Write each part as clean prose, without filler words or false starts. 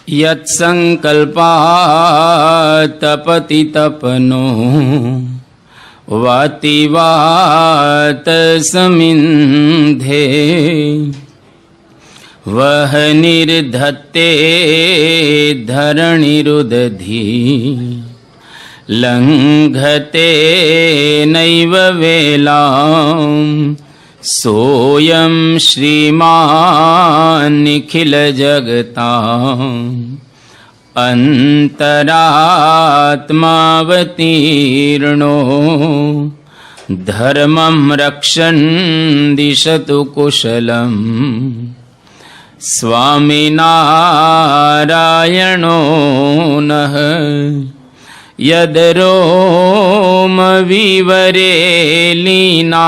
યત્સંકલ્પા તપતિ તપનો વાતિ વાત સમિંધે વહ નિર્ધત્તે ધરણીરુદધી લંઘતે નૈવ વેલામ સોયં શ્રીમાન નિખિલ જગતા અંતરાત્માવતીર્ણો ધર્મં રક્ષન દિશતુ કુશલમ સ્વામિનારાયણો નઃ યદરોમ વિવરેલીના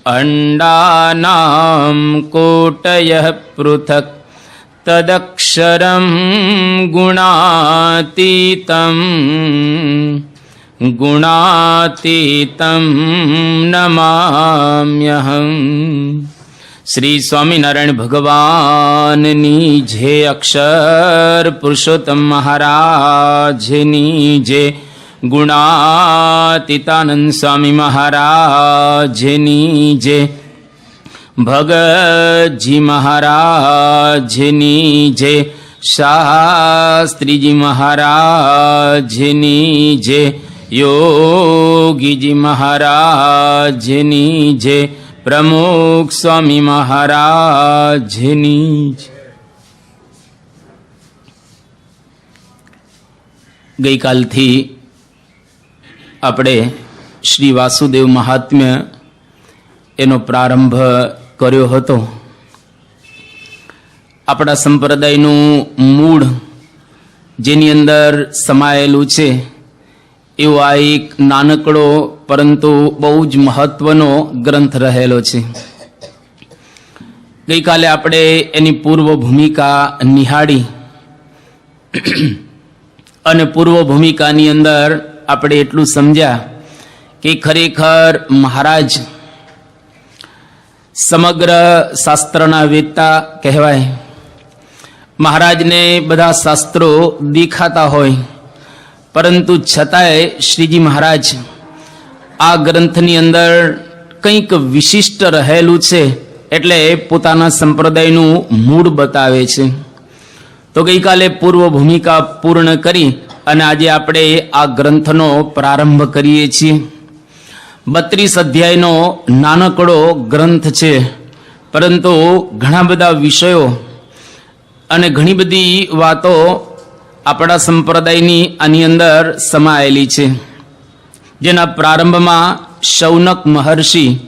અંડાનામ કોટયઃ પૃથક તદક્ષરમ ગુણાતીતમ નમામ્યહમ. શ્રી સ્વામિનારાયણ ભગવાનની જય. અક્ષર પુરુષોત્તમ મહારાજની જય. ગુણાતીતાનંદ સ્વામી મહારાજની જય. ભગતજી મહારાજની જય. શાસ્ત્રીજી મહારાજની જય. યોગીજી મહારાજની જય. પ્રમુખ સ્વામી મહારાજની જય. ગઈકાલથી આપણે શ્રી વાસુદેવ મહાત્મ્ય એનો પ્રારંભ કર્યો હતો. આપણા સંપ્રદાયનું મૂળ જેની અંદર સમાયેલું છે એવો આ એક નાનકડો પરંતુ બહુ જ મહત્વનો ગ્રંથ રહેલો છે. ગઈકાલે આપણે એની પૂર્વ ભૂમિકા નિહાળી અને પૂર્વ ભૂમિકાની અંદર આપણે એટલું સમજ્યા કે ખરેખર મહારાજ સમગ્ર શાસ્ત્રના વેદતા કહેવાય. મહારાજને બધા શાસ્ત્રો દેખાતા હોય, પરંતુ છતાંય શ્રીજી મહારાજ આ ગ્રંથની અંદર કંઈક વિશિષ્ટ રહેલું છે એટલે પોતાના સંપ્રદાયનું મૂળ બતાવે છે. તો ગઈકાલે પૂર્વ ભૂમિકા પૂર્ણ કરી અને આજે આપણે આ ગ્રંથનો પ્રારંભ કરીએ છીએ. 32 અધ્યાયનો નાનકડો ગ્રંથ છે, પરંતુ ઘણા બધા વિષયો અને ઘણી બધી વાતો આપણા સંપ્રદાયની આની અંદર સમાયેલી છે. જેના પ્રારંભમાં શૌનક મહર્ષિ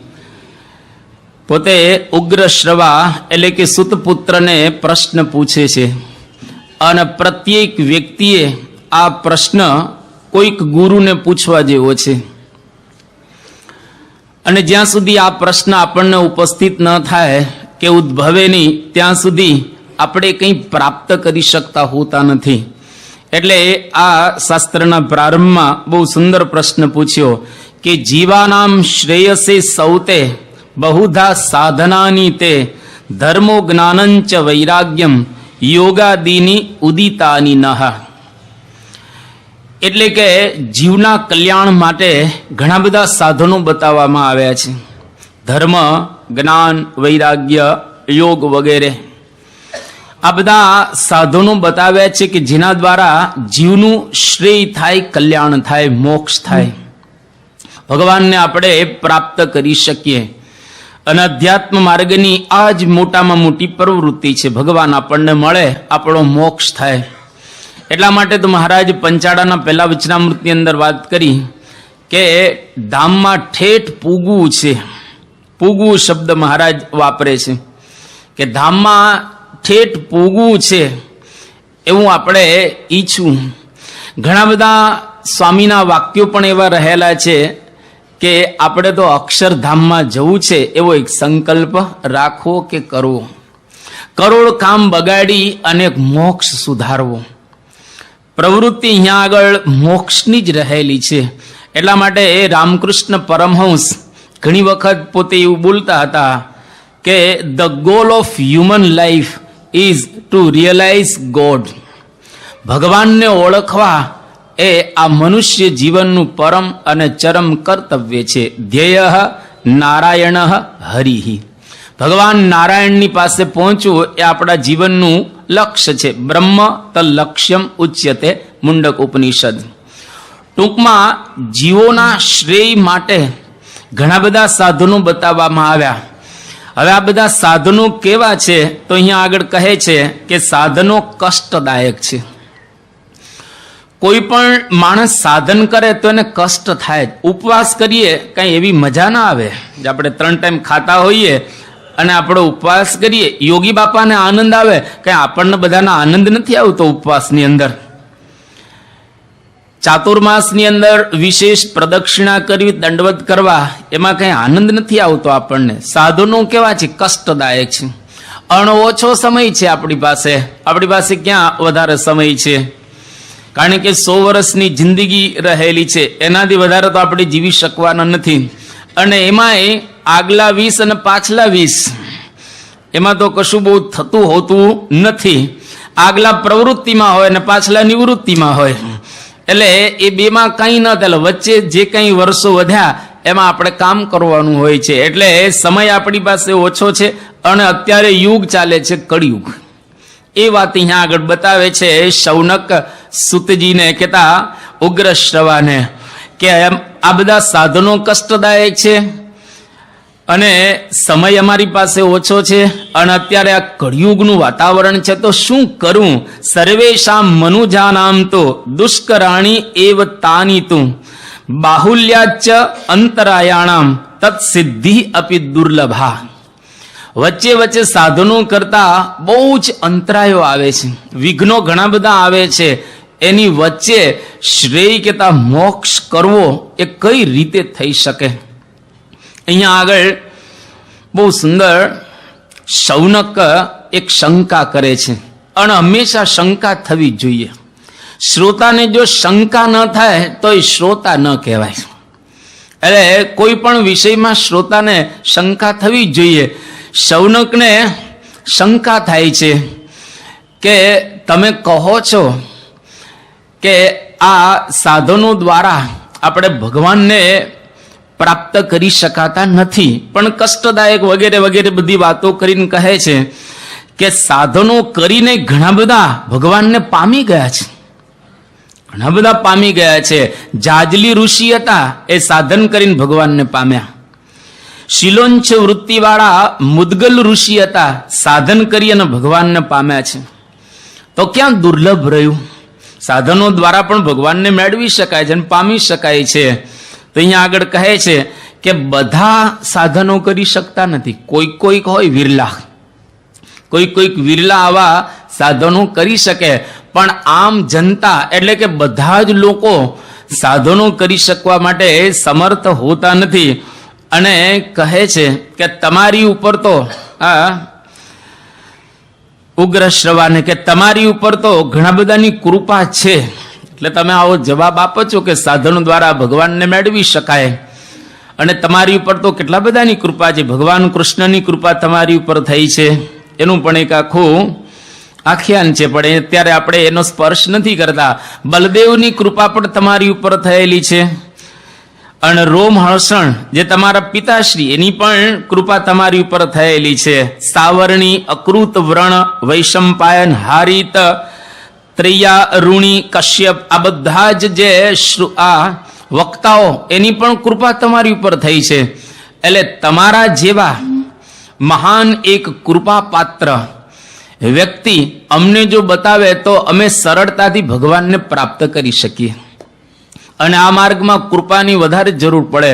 પોતે ઉગ્ર શ્રવા એટલે કે સુતપુત્રને પ્રશ્ન પૂછે છે અને પ્રત્યેક વ્યક્તિએ આ પ્રશ્ન કોઈક ગુરુને પૂછવા જેવો છે. અને જ્યાં સુધી આ પ્રશ્ન આપણને ઉપસ્થિત ન થાય કે ઉદ્ભવે નહીં ત્યાં સુધી આપણે કંઈ પ્રાપ્ત કરી શકતા હોતા નથી. એટલે આ શાસ્ત્રના પ્રારંભમાં બહુ સુંદર પ્રશ્ન પૂછ્યો કે જીવાનામ શ્રેયસે સૌતે બહુધા સાધનાની તે ધર્મો જ્ઞાનંચ વૈરાગ્યમ યોગાદીની ઉદિતાની નહ. એટલે કે જીવના કલ્યાણ માટે ઘણા બધા સાધનો બતાવવામાં આવ્યા છે. ધર્મ, જ્ઞાન, વૈરાગ્ય, યોગ વગેરે આ બધા સાધનો બતાવ્યા છે કે જેના દ્વારા જીવનું શ્રેય થાય, કલ્યાણ થાય, મોક્ષ થાય, ભગવાનને આપણે પ્રાપ્ત કરી શકીએ. અને અધ્યાત્મ માર્ગની આ જ મોટામાં મોટી પ્રવૃત્તિ છે. ભગવાન આપણને મળે, આપણો મોક્ષ થાય. એટલા માટે તો મહારાજ પંચાળાના પહેલા વચનામૃતની અંદર વાત કરી કે ધામમાં ઠેઠ પૂગવું છે. પૂગવું શબ્દ મહારાજ વાપરે છે કે ધામમાં ઠેઠ પૂગવું છે એવું આપણે ઈચ્છવું. ઘણા બધા સ્વામીના વાક્યો પણ એવા રહેલા છે કે આપણે તો અક્ષરધામમાં જવું છે એવો એક સંકલ્પ રાખવો કે કરવો. કરોડ કામ બગાડી અને મોક્ષ સુધારવો. પ્રવૃત્તિ અહીંયા આગળ મોક્ષની જ રહેલી છે. એટલા માટે રામકૃષ્ણ પરમહંસ ઘણી વખત પોતે એવું બોલતા હતા કે the goal of human life is to realise God. ભગવાનને ઓળખવા એ આ મનુષ્ય જીવનનું પરમ અને ચરમ કર્તવ્ય છે. ધ્યેય નારાયણ હરિ. ભગવાન નારાયણની પાસે પહોંચવું એ આપણા જીવનનું લક્ષ્ય છે. બ્રહ્મ તલ્લક્ષ્યમ ઉચ્યતે મુંડક ઉપનિષદ. ટૂંકમાં જીવોના શ્રેય માટે ઘણા બધા સાધનો બતાવવામાં આવ્યા. હવે આ બધા સાધનો કેવા છે તો અહીંયા આગળ કહે છે કે સાધનો કષ્ટદાયક છે. કોઈ પણ માણસ સાધન કરે તો એને કષ્ટ થાય. ઉપવાસ કરીએ કઈ એવી મજા ના આવે. આપણે 3 ટાઈમ ખાતા હોઈએ અને આપણો ઉપવાસ કરીએ, યોગી બાપાને આનંદ આવે, કઈ આપણને બધાના આનંદ નથી આવતો. ઉપવાસની અંદર ચાતુર્માસની અંદર વિશેષ પ્રદક્ષિણા કરવી, દંડવત કરવા, એમાં કઈ આનંદ નથી આવતો આપણને. સાધનો કેવા છે? કષ્ટદાયક છે. ઓછો સમય છે આપણી પાસે ક્યાં વધારે સમય છે? કારણ કે 100 વર્ષની જિંદગી રહેલી છે, એનાથી વધારે તો આપણે જીવી શકવાના નથી. અને એમાંય આગલા 20 અને પાછલા 20, એમાં તો કશું બહુ થતું હોતું નથી. આગલા પ્રવૃત્તિમાં હોય અને પાછલા નિવૃત્તિમાં હોય, એટલે એ બેમાં કંઈ ન થાય. વચ્ચે જે કંઈ વર્ષો વધ્યા એમાં આપણે કામ કરવાનું હોય છે. એટલે સમય આપણી પાસે ઓછો છે અને અત્યારે યુગ ચાલે છે કળિયુગ. એ વાત અહીંયા આગળ બતાવે છે શૌનક સુતજીને કહેતા ઉગ્ર શ્રવાને કે આ બધા સાધનો કષ્ટદાયક છે અને સમય અમારી પાસે ઓછો છે અને અત્યારે આ કળિયુગનું વાતાવરણ છે, તો શું કરું? સર્વેશામ મનુજાનામ તો દુષ્કરાણી એવ તાની તું બાહુલ્યાચ અંતરાયાણામ તત્સિદ્ધિ અપિ દુર્લભા. વચ્ચે વચ્ચે સાધનો કરતા બહુ જ અંતરાયો આવે છે, વિઘ્નો ઘણા બધા આવે છે. એની વચ્ચે શ્રેય કેતા મોક્ષ કરવો એ કઈ રીતે થઈ શકે? અહીંયા આગળ બહુ સુંદર શૌનક એક શંકા કરે છે અને હંમેશા શંકા થવી જોઈએ. શ્રોતાને જો શંકા ન થાય તો એ શ્રોતા ન કહેવાય. એટલે કોઈ પણ વિષયમાં શ્રોતાને શંકા થવી જોઈએ. શૌનકને શંકા થાય છે કે તમે કહો છો કે આ સાધનો દ્વારા આપણે ભગવાનને પ્રાપ્ત કરી શકાતા નથી, પણ કષ્ટદાયક વગેરે વગેરે બધી વાતો કરીને કહે છે કે સાધનો કરીને ઘણા બધા ભગવાનને પામી ગયા છે. ઘણા બધા પામી ગયા છે. જાજલી ઋષિ હતા, એ સાધન કરીને ભગવાનને પામ્યા. શિલોંચ વૃત્તિવાળા મુદગલ ઋષિ હતા, સાધન કરી અને ભગવાનને પામ્યા છે. તો ક્યાં દુર્લભ રહ્યું? સાધનો દ્વારા પણ ભગવાનને મેળવી શકાય છે અને પામી શકાય છે. તો અહીંયા આગળ કહે છે કે બધા સાધનો કરી શકતા નથી. કોઈક હોય વિરલા, કોઈક વિરલા આવા સાધનો કરી શકે, પણ આમ જનતા એટલે કે બધા જ લોકો સાધનો કરી શકવા માટે સમર્થ હોતા નથી. અને કહે છે કે તમારી ઉપર તો ઉગ્ર શ્રવાને કે તમારી ઉપર તો ઘણા બધાની કૃપા છે, એટલે તમે આવો જવાબ આપો છો કે સાધનો દ્વારા ભગવાનને મેળવી શકાય. અને તમારી ઉપર તો કેટલા બધાની કૃપા છે, ભગવાન કૃષ્ણની કૃપા તમારી ઉપર થઈ છે, એનું પણ એક આખું આખ્યાન છે, પણ અત્યારે આપણે એનો સ્પર્શ નથી કરતા. બલદેવની કૃપા પણ તમારી ઉપર થયેલી છે. અને રોમહર્ષણ જે તમારા પિતાશ્રી, એની પણ કૃપા તમારી ઉપર થયેલી છે. સાવરણી, અકૃત વ્રણ, વૈશંપાયન, હારિત, ત્રૈયા, ઋણી, કશ્યપ, આ બધા જ જે આ વક્તાઓ, એની પણ કૃપા તમારી ઉપર થઈ છે. એટલે તમારા જેવા મહાન એક કૃપા પાત્ર વ્યક્તિ અમને જો બતાવે તો અમે સરળતાથી ભગવાનને પ્રાપ્ત કરી શકીએ. અને આ માર્ગમાં કૃપાની વધારે જરૂર પડે.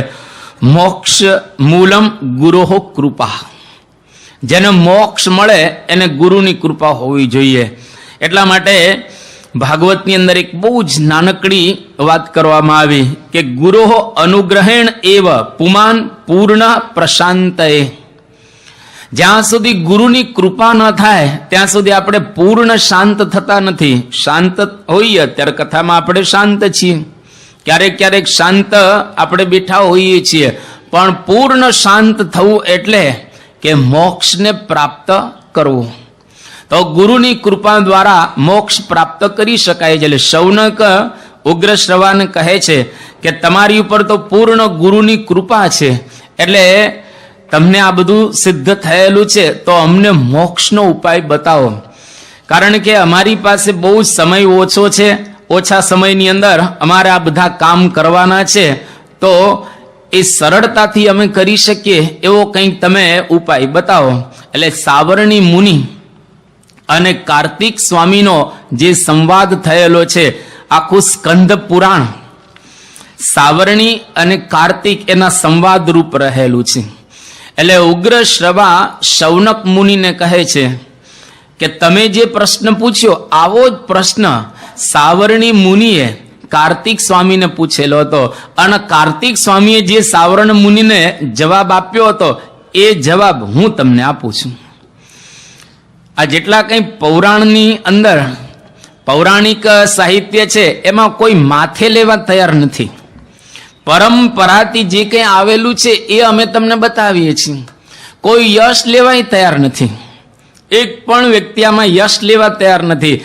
મોક્ષ મૂલમ ગુરોહો કૃપા. જેને મોક્ષ મળે એને ગુરુની કૃપા હોવી જોઈએ. એટલા માટે ભાગવતની અંદર એક બહુ જ નાનકડી વાત કરવામાં આવી કે ગુરોહો અનુગ્રહેણ એવ પુમાન પૂર્ણ પ્રશાંતએ. જ્યાં સુધી ગુરુની કૃપા ન થાય ત્યાં સુધી આપણે પૂર્ણ શાંત થતા નથી. શાંત હોઈએ ત્યારે કથામાં આપણે શાંત છીએ, ક્યારેક શાંત આપણે બેઠા હોઈએ છીએ, પણ પૂર્ણ શાંત થવું એટલે કે મોક્ષને પ્રાપ્ત કરવું. તો ગુરુની કૃપા દ્વારા મોક્ષ પ્રાપ્ત કરી શકાય છે. એટલે શૌનક ઉગ્ર શ્રવાને કહે છે કે તમારી ઉપર તો પૂર્ણ ગુરુની કૃપા છે, એટલે તમને આ બધું સિદ્ધ થયેલું છે, તો અમને મોક્ષનો ઉપાય બતાવો. કારણ કે અમારી પાસે બહુ સમય ઓછો છે, ઓછા સમયની અંદર અમારે આ બધા કામ કરવાના છે, તો એ સરળતાથી અમે કરી શકીએ એવો કંઈક તમે ઉપાય બતાવો. એટલે સાવરણી મુનિ અને કાર્તિક સ્વામીનો જે સંવાદ થયેલો છે, આખું સ્કંદ પુરાણ સાવરણી અને કાર્તિક એના સંવાદ રૂપ રહેલું છે. એટલે ઉગ્ર શ્રવા શૌનક મુનિને કહે છે કે તમે જે પ્રશ્ન પૂછ્યો આવો જ પ્રશ્ન સાવરણી મુનિએ કાર્તિક સ્વામીને પૂછેલો હતો, અને કાર્તિક સ્વામીએ જે સાવરણ મુનિને જવાબ આપ્યો હતો એ જવાબ હું તમને આપું છું. આ જેટલા કંઈ પૌરાણની અંદર પૌરાણિક સાહિત્ય છે એમાં કોઈ માથે લેવા તૈયાર નથી. પરંપરાથી જે કંઈ આવેલું છે એ અમે તમને બતાવીએ છીએ. કોઈ યશ લેવાય તૈયાર નથી. એક પણ વ્યક્તિ આમાં યશ લેવા તૈયાર નથી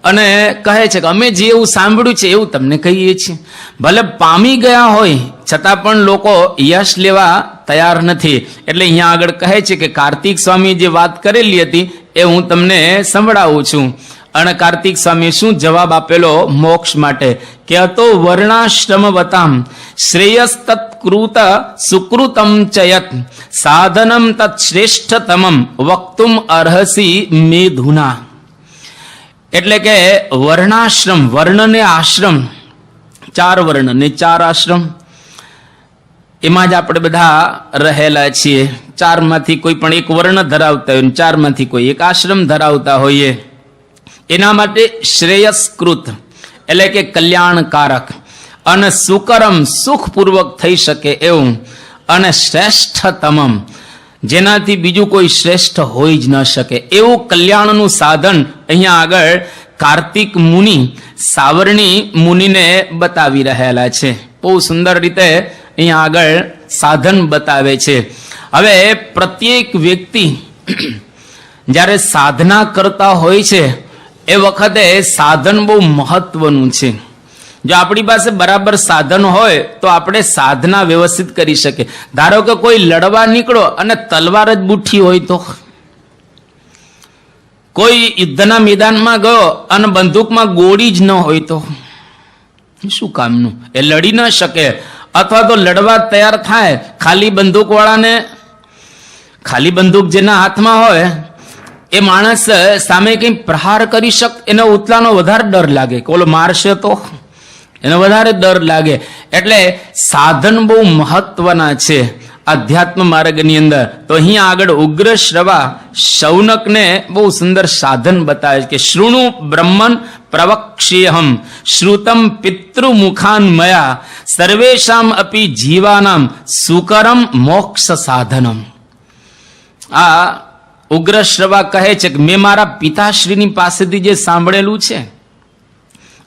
અને કહે છે કે અમે જે એવું સાંભળ્યું છે એવું તમને કહીએ છીએ. ભલે પામી ગયા હોય છતાં પણ લોકો યશ લેવા તૈયાર નથી. એટલે અહીંયા આગળ કહે છે કે કાર્તિક સ્વામી જે વાત કરેલી હતી એ હું તમને સંભળાવું છું. અને કાર્તિક સ્વામી શું જવાબ આપેલો મોક્ષ માટે કે હતો વર્ણાશ્રમવતામ શ્રેયસ તત્કૃત સુકૃતમ ચયત સાધનમ તત્ શ્રેષ્ઠતમમ વક્તુમ અર્હસી મેધુના. એટલે કે વર્ણાશ્રમ, વર્ણ ને આશ્રમ, 4 વર્ણ ને 4 આશ્રમ, એમાં જ આપણે બધા રહેલા છીએ. 4 માંથી કોઈ પણ એક વર્ણ ધરાવતા હોય, 4 માંથી કોઈ એક આશ્રમ ધરાવતા હોઈએ. એના માટે શ્રેયસ્કૃત એટલે કે કલ્યાણકારક અને સુકરમ સુખપૂર્વક થઈ શકે એવું, અને શ્રેષ્ઠતમમ જેનાથી બીજું કોઈ શ્રેષ્ઠ હોઈ જ ન શકે એવું કલ્યાણનું સાધન અહીંયા આગળ કાર્તિક મુનિ સાવરણી મુનિને બતાવી રહેલા છે. બહુ સુંદર રીતે અહીંયા આગળ સાધન બતાવે છે. હવે પ્રત્યેક વ્યક્તિ જ્યારે સાધના કરતા હોય છે એ વખતે સાધન બહુ મહત્વનું છે. જો આપણી પાસે બરાબર સાધન હોય તો આપણે સાધના વ્યવસ્થિત કરી શકીએ. ધારો કે કોઈ લડવા નીકળો અને તલવાર જ બુઠ્ઠી હોય તો, કોઈ યુદ્ધના મેદાનમાં ગયો અને બંદૂકમાં ગોળી જ ન હોય તો શું કામનું? એ લડી ન શકે. અથવા તો લડવા તૈયાર થાય, ખાલી બંદૂક વાળાને, ખાલી બંદૂક જેના હાથમાં હોય એ માણસ સામે કઈ પ્રહાર કરી શક, એને ઉતલાનો વધારે ડર લાગે કે ઓલો મારશે તો એને વધારે ડર લાગે. એટલે સાધન બહુ મહત્વના છે આધ્યાત્મ માર્ગની અંદર. તો અહીંયા આગળ ઉગ્ર શ્રવા શૌનકને બહુ સુંદર સાધન બતાવે છે કે શૃણુ બ્રહ્મન પ્રવક્ષ્યેહમ શ્રુતમ પિતૃમુખાન મયા સર્વેશામ અપી જીવાનામ સુકરમ મોક્ષ સાધનમ. આ ઉગ્ર શ્રવા કહે છે કે મેં મારા પિતાશ્રીની પાસેથી જે સાંભળેલું છે,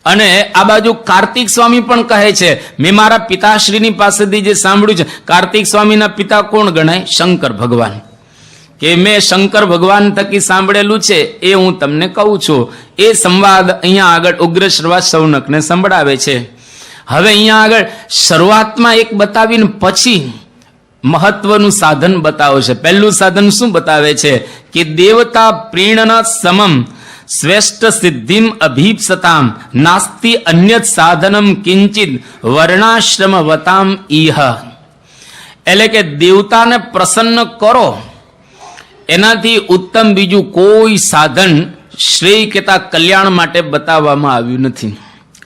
અને આ બાજુ કાર્તિક સ્વામી પણ કહે છે મેં મારા પિતાશ્રીની પાસેથી જે સાંભળ્યું છે. કાર્તિક સ્વામીના પિતા કોણ ગણાય? શંકર ભગવાન. કે મેં શંકર ભગવાન થકી સાંભળેલું છે એ હું તમને કહું છું. એ સંવાદ અહીંયા આગળ ઉગ્ર શ્રવા શૌનકને સંભળાવે છે. હવે અહીંયા આગળ શરૂઆતમાં એક બતાવીને પછી મહત્વનું સાધન બતાવે છે. પહેલું સાધન શું બતાવે છે કે દેવતા પ્રીણન સમમ શ્રેષ્ઠ સિદ્ધિમ અભીપ્સતામ નાસ્તિ અન્યત સાધનમ કિંચિત વર્ણાશ્રમ વતામ ઈહ. એટલે કે દેવતાને પ્રસન્ન કરો એનાથી ઉત્તમ બીજું કોઈ સાધન શ્રેય કેતા કલ્યાણ માટે બતાવવામાં આવ્યું નથી.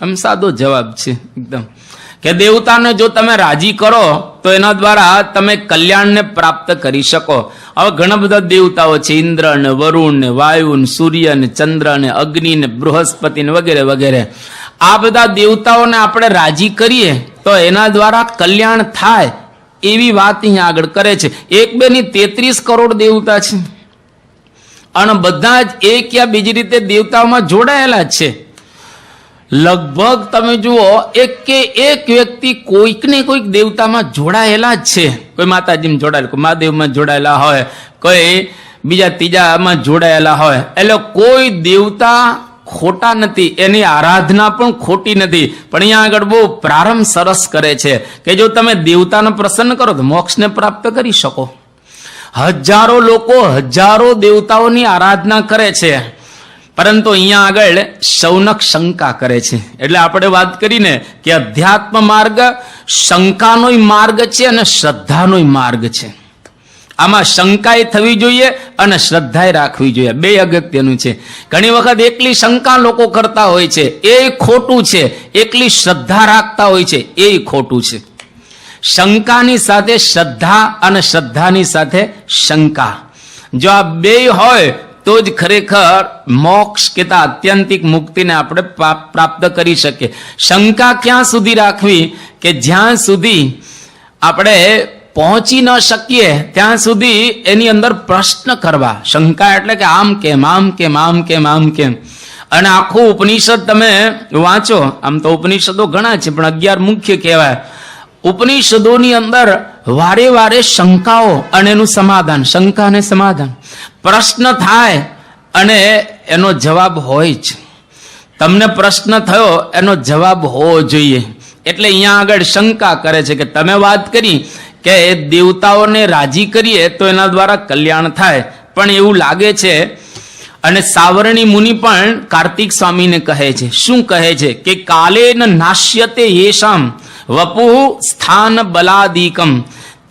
આમ સાદો જવાબ છે એકદમ, કે દેવતાને જો તમે રાજી કરો તો એના દ્વારા તમે કલ્યાણને પ્રાપ્ત કરી શકો. હવે ઘણા બધા દેવતાઓ છે, ઇન્દ્ર ને વરુણ ને વાયુ ને સૂર્ય ને ચંદ્ર ને અગ્નિ ને બૃહસ્પતિ ને વગેરે વગેરે. આ બધા દેવતાઓને આપણે રાજી કરીએ તો એના દ્વારા કલ્યાણ થાય એવી વાત અહીંયા આગળ કરે છે. 1, 2 ની 33 કરોડ દેવતા છે અને બધા જ એક યા બીજી રીતે દેવતાઓમાં જોડાયેલા જ છે. લગભગ તમે જુઓ એક કે એક વ્યક્તિ કોઈક ને કોઈક દેવતામાં જોડાયેલા જ છે. કોઈ માતાજીમાં જોડાયેલા, કોઈ મહાદેવમાં જોડાયેલા હોય, કોઈ બીજા ત્રીજામાં જોડાયેલા હોય. એટલે કોઈ દેવતા ખોટા નથી, એની આરાધના પણ ખોટી નથી. પણ અહીંયા આગળ બહુ પ્રારંભ સરસ કરે છે કે જો તમે દેવતાને પ્રસન્ન કરો તો મોક્ષને પ્રાપ્ત કરી શકો. હજારો લોકો હજારો દેવતાઓની આરાધના કરે છે, પરંતુ અહીંયા આગળ શૌનક શંકા કરે છે. એટલે આપણે વાત કરીને કે અધ્યાત્મ માર્ગ શંકાનો માર્ગ છે અને શ્રદ્ધાનો માર્ગ છે. આમાં શંકાએ થવી જોઈએ અને શ્રદ્ધાએ રાખવી જોઈએ, બે અગત્યનું છે. ઘણી વખત એકલી શંકા લોકો કરતા હોય છે, એ ખોટું છે. એકલી શ્રદ્ધા રાખતા હોય છે, એ ખોટું છે. શંકાની સાથે શ્રદ્ધા અને શ્રદ્ધાની સાથે શંકા, જો આ બે હોય તો જ ખરેખર મોક્ષ કેતા આત્યંતિક મુક્તિને આપણે પ્રાપ્ત કરી શકીએ. શંકા ક્યાં સુધી રાખવી કે જ્યાં સુધી આપણે પહોંચી ન શકીએ ત્યાં સુધી એની અંદર પ્રશ્ન કરવા. શંકા એટલે કે આમ કેમ, આમ કેમ, આમ કેમ, આમ કેમ. અને આખું ઉપનિષદ તમે વાંચો, આમ તો ઉપનિષદો ઘણા છે પણ 11 મુખ્ય કહેવાય. ઉપનિષદોની અંદર વારે વારે શંકાઓ અને એનું સમાધાન, શંકા અને સમાધાન. પ્રશ્ન થાય અને એનો જવાબ હોય જ. તમને પ્રશ્ન થયો, એનો જવાબ હોવો જોઈએ. એટલે અહીંયા આગળ શંકા કરે છે કે તમે વાત કરી કે દેવતાઓને રાજી કરીએ તો એના દ્વારા કલ્યાણ થાય, પણ એવું લાગે છે. અને સાવરણી મુનિ પણ કાર્તિક સ્વામીને કહે છે, શું કહે છે કે કાલે ન નાશ્યતે યેષામ વપુ સ્થાન બલાદીકમ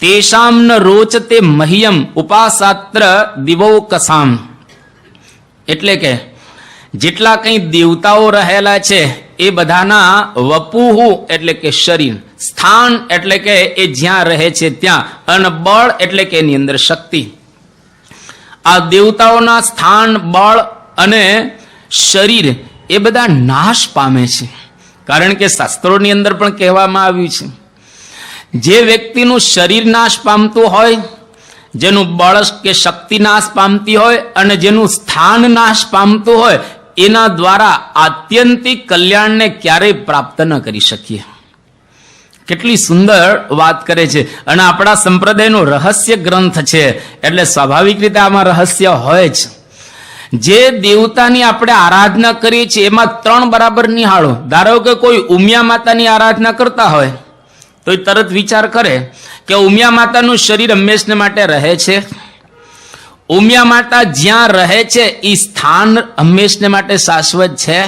તેષામ ન રોચતે મહ્યમ ઉપાસાત્ર દિવોકસામ. એટલે કે જેટલા કંઈ દેવતાઓ રહેલા છે એ બધાના વપુહુ એટલે કે શરીર, સ્થાન એટલે કે એ જ્યાં રહે છે ત્યાં, અને બળ એટલે કે એની અંદર શક્તિ. આ દેવતાઓના સ્થાન, બળ અને શરીર એ બધા નાશ પામે છે. કારણ કે શાસ્ત્રોની અંદર પણ કહેવામાં આવ્યું છે, જે વ્યક્તિનું શરીર નાશ પામતું હોય, જેનું બળ કે શક્તિ નાશ પામતી હોય અને જેનું સ્થાન નાશ પામતું હોય, એના દ્વારા આત્યંતિક કલ્યાણને ક્યારેય પ્રાપ્ત ન કરી શકીએ. કેટલી સુંદર વાત કરે છે. અને આપણા સંપ્રદાયનો રહસ્ય ગ્રંથ છે, એટલે સ્વાભાવિક રીતે આમાં રહસ્ય હોય જ. જે દેવતાની આપણે આરાધના કરીએ છીએ એમાં 3 બરાબર નિહાળો. ધારો કે કોઈ ઉમિયા માતાની આરાધના કરતા હોય તો એ તરત વિચાર કરે કે ઉમિયા માતાનું શરીર હંમેશને માટે રહે છે, ઉમિયા માતા જ્યાં રહે છે એ સ્થાન હંમેશને માટે શાશ્વત છે,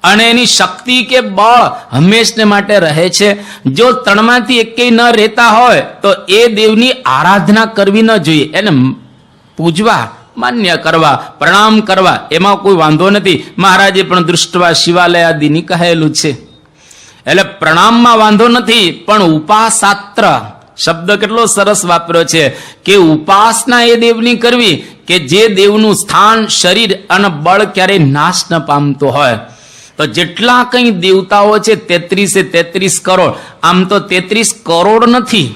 અને એની શક્તિ કે બળ હંમેશને માટે રહે છે. જો 3માંથી એકેય ન રહેતા હોય તો એ દેવની આરાધના કરવી ન જોઈએ. એને પૂજવા, માન્ય કરવા, પ્રણામ કરવા, એમાં કોઈ વાંધો નથી. મહારાજે પણ દૃષ્ટવા શિવાલય આદિની કહેલું છે. એટલે પ્રણામમાં વાંધો નથી, પણ ઉપાસાત્ર શબ્દ કેટલો સરસ વાપર્યો છે કે ઉપાસના એ દેવની કરવી કે જે દેવનું સ્થાન, શરીર અને બળ ક્યારેય નાશ ન પામતો હોય. તો જેટલા કંઈ દેવતાઓ છે 33 કરોડ, આમ તો 33 કરોડ નથી,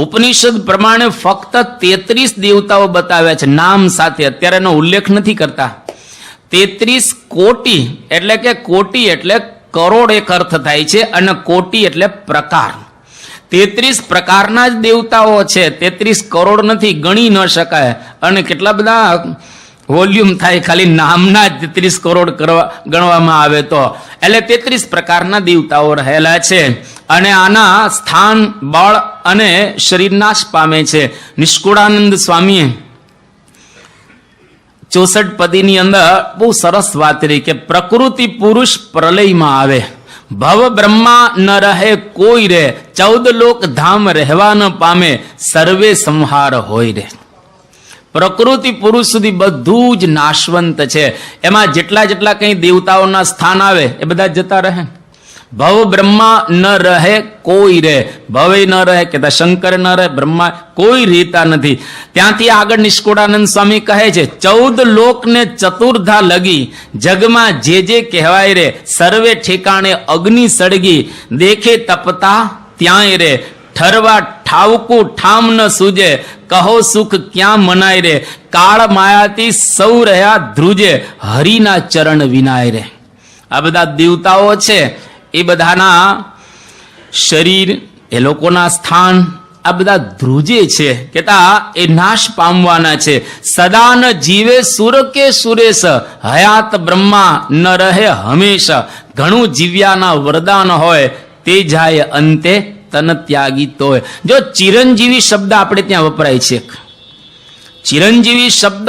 ઉપનિષદ પ્રમાણે ફક્ત 33 દેવતાઓ બતાવ્યા છે નામ સાથે. અત્યારે એનો ઉલ્લેખ નથી કરતા. 33 કોટી એટલે કે કોટી એટલે કરોડ એક અર્થ થાય છે, અને કોટી એટલે પ્રકાર. 33 પ્રકારના જ દેવતાઓ છે, 33 કરોડ નથી, ગણી ન શકાય. અને કેટલા બધા વોલ્યુમ થાય ખાલી નામના જ 33 કરોડ ગણવામાં આવે તો. એટલે 33 પ્રકારના દેવતાઓ રહેલા છે, અને આના સ્થાન, બળ અને શરીર નાશ પામે છે. નિષ્કુળાનંદ સ્વામીએ 64 પદીની અંદર બહુ સરસ વાત રહી કે પ્રકૃતિ પુરુષ પ્રલયમાં આવે, ભવ બ્રહ્મા ન રહે કોઈ રે, 14 લોક ધામ રહેવા ન પામે, સર્વે સંહાર હોય રે. પ્રકૃતિ પુરુષ સુધી બધું જ નાશવંત છે. એમાં જેટલા કંઈ દેવતાઓના સ્થાન આવે એ બધા જતા રહે. ભવ બ્રહ્મા ન રહે કોઈ રે, ભવે ન રહે કે શંકર ન રહે, બ્રહ્મા કોઈ રહેતા નથી. ત્યાંથી આગળ નિષ્કુળાનંદ સ્વામી કહે છે 14 લોકને ચતુર્ધા લગી, જગમાં જે કહેવાય રે, સર્વે ઠેકાણે અગ્નિ સળગી, દેખે તપતા ત્યાંય રે, ઠરવા ઠાવકું ઠામ ન સૂજે, કહો સુખ ક્યાં મનાય રે, કાળ માયાથી સૌ રહ્યા ધ્રુજે, હરિના ચરણ વિનાય રે. આ બધા દેવતાઓ છે એ બધાના શરીર, એ લોકોના સ્થાન આ બધા ધ્રુજે છે કેતા એ નાશ પામવાના છે. સદા ન જીવે સુર કે સુરેશ, હયાત બ્રહ્મા ન રહે હંમેશા. ઘણું જીવ્યાના વરદાન હોય, તે જાય અંતે તન ત્યાગી તોય. જો ચિરંજીવી શબ્દ આપણે ત્યાં વપરાય છે. ચિરંજીવી શબ્દ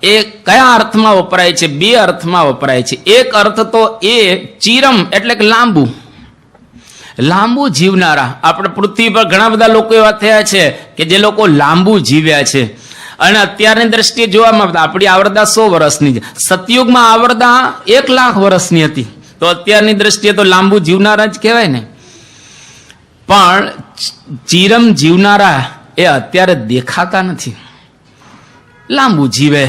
એ કયા અર્થમાં વપરાય છે? બે અર્થમાં વપરાય છે. એક અર્થ તો એ ચિરમ એટલે કે લાંબુ, લાંબુ જીવનારા. આપણે પૃથ્વી પર ઘણા બધા લોકો એવા થયા છે કે જે લોકો લાંબુ જીવ્યા છે. અને અત્યારની દ્રષ્ટિએ જોવામાં આપણી આવરદા 100 વર્ષની છે. સતયુગમાં આવરદા 1 લાખ વર્ષની હતી. તો અત્યારની દ્રષ્ટિએ તો લાંબુ જીવનારા જ કહેવાય ને. પણ ચિરમ જીવનારા એ અત્યારે દેખાતા નથી. લાંબુ જીવે,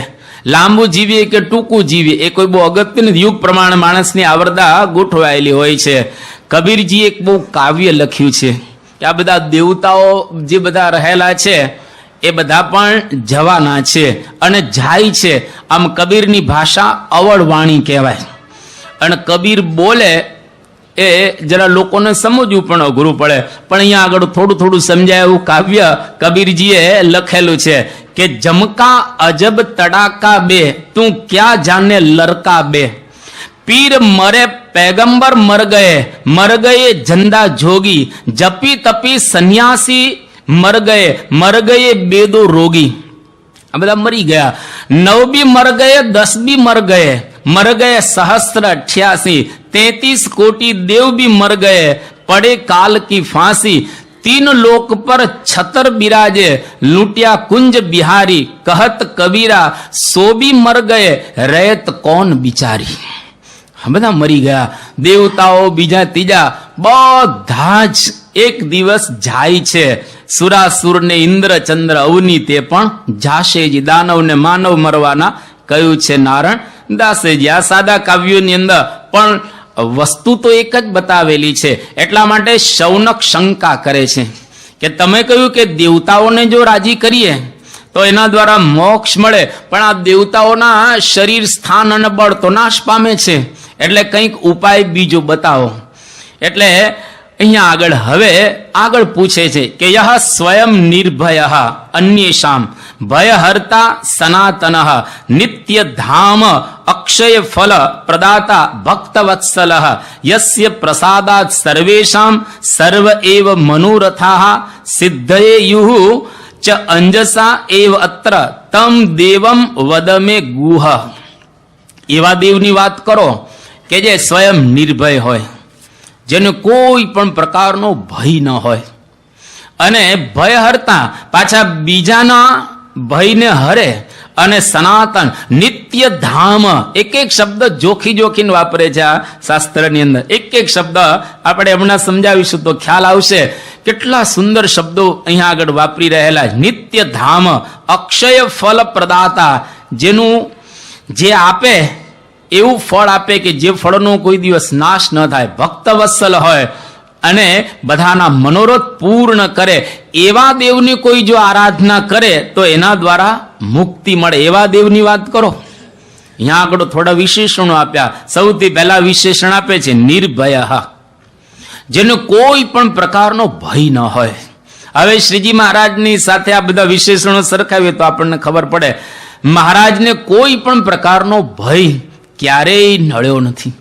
લાંબુ જીવીએ કે ટૂંકું જીવીએ એ કોઈ બહુ અગત્ય નથી. યુગ પ્રમાણે માણસની આવરદા ગોઠવાયેલી હોય છે. કબીરજી એક બહુ કાવ્ય લખ્યું છે કે આ બધા દેવતાઓ જે બધા રહેલા છે એ બધા પણ જવાના છે અને જાય છે. આમ કબીરની ભાષા અવળવાણી કહેવાય. અને કબીર બોલે એ જરા લોકોને સમજવું પણ અઘરું પડે. પણ અહીંયા આગળ થોડું થોડું સમજાય એવું કાવ્ય કબીરજીએ લખેલું છે કે જમકા અજબ તડાકા બે, તું ક્યાં જાને લરકા બે. પીર મરે पैगंबर मर गए जंदा जोगी, जपी तपी सन्यासी मर गए बेदो रोगी. आ बधा मरी गया. 9 भी मर गए, 10 भी मर गए सहस्त्र 88, 33 कोटि देव भी मर गए, पड़े काल की फांसी. 3 लोक पर छतर बिराजे, लूटिया कुंज बिहारी, कहत कबीरा 100 भी मर गए, रहत कौन बिचारी. બધા મરી ગયા. દેવતાઓ બીજા ત્રીજા બધા જ એક દિવસ જાય છે. સુરાસુર ને ઇન્દ્ર ચંદ્ર અવની તે પણ જાશેજી. દાનવ ને માનવ મરવાના કહ્યું છે નારાયણ દાસેજી. આ સાદા કાવ્યોની અંદર પણ વસ્તુ તો એક જ બતાવેલી છે. એટલા માટે શૌનક શંકા કરે છે કે તમે કહ્યું કે દેવતાઓને જો રાજી કરીએ તો એના દ્વારા મોક્ષ મળે, પણ આ દેવતાઓના શરીર સ્થાન અને બળ તો નાશ પામે છે. એટલે કંઈક ઉપાય બીજો બતાવો. એટલે અહીંયા આગળ હવે આગળ પૂછે છે કે યહ સ્વયં નિર્ભય અન્યેષામ ભયહર્તા સનાતન નિત્ય ધામ અક્ષય ફલ પ્રદાતા ભક્તવત્સલ યસ્ય પ્રસાદાત સર્વેષામ સર્વ એવ મનોરથા સિદ્ધયે યુહુ ચ અંજસા એવ અત્ર તમ દેવમ વદમે ગુહ. એવા દેવની વાત કરો કે જે સ્વયં નિર્ભય હોય, જેને કોઈ પણ પ્રકારનો ભય ન હોય, અને ભય હરતા પાછા બીજાના ભયને હરે, અને સનાતન નિત્ય ધામ. એક એક શબ્દ જોખી જોખીને વાપરે છે આ શાસ્ત્રની અંદર. એક એક શબ્દ આપણે હમણાં સમજાવીશું તો ખ્યાલ આવશે. કેટલા સુંદર શબ્દો અહીંયા આગળ વાપરી રહેલા. નિત્ય ધામ, અક્ષય ફલ પ્રદાતા, જેનું જે આપે એવું ફળ આપે કે જે ફળનો કોઈ દિવસ નાશ ન થાય. ભક્તવત્સલ હોય અને બધાના મનોરથ પૂર્ણ કરે. એવા દેવની કોઈ જો આરાધના કરે તો એના દ્વારા મુક્તિ મળે. એવા દેવની વાત કરો. અહીંયા આગળ થોડા વિશેષણો આપ્યા. સૌથી પહેલા વિશેષણ આપે છે નિર્ભય, જેનો કોઈ પણ પ્રકારનો ભય ન હોય. હવે શ્રીજી મહારાજની સાથે આ બધા વિશેષણો સરખાવીએ તો આપણને ખબર પડે. મહારાજને કોઈ પણ પ્રકારનો ભય ક્યારેય નડ્યો નથી.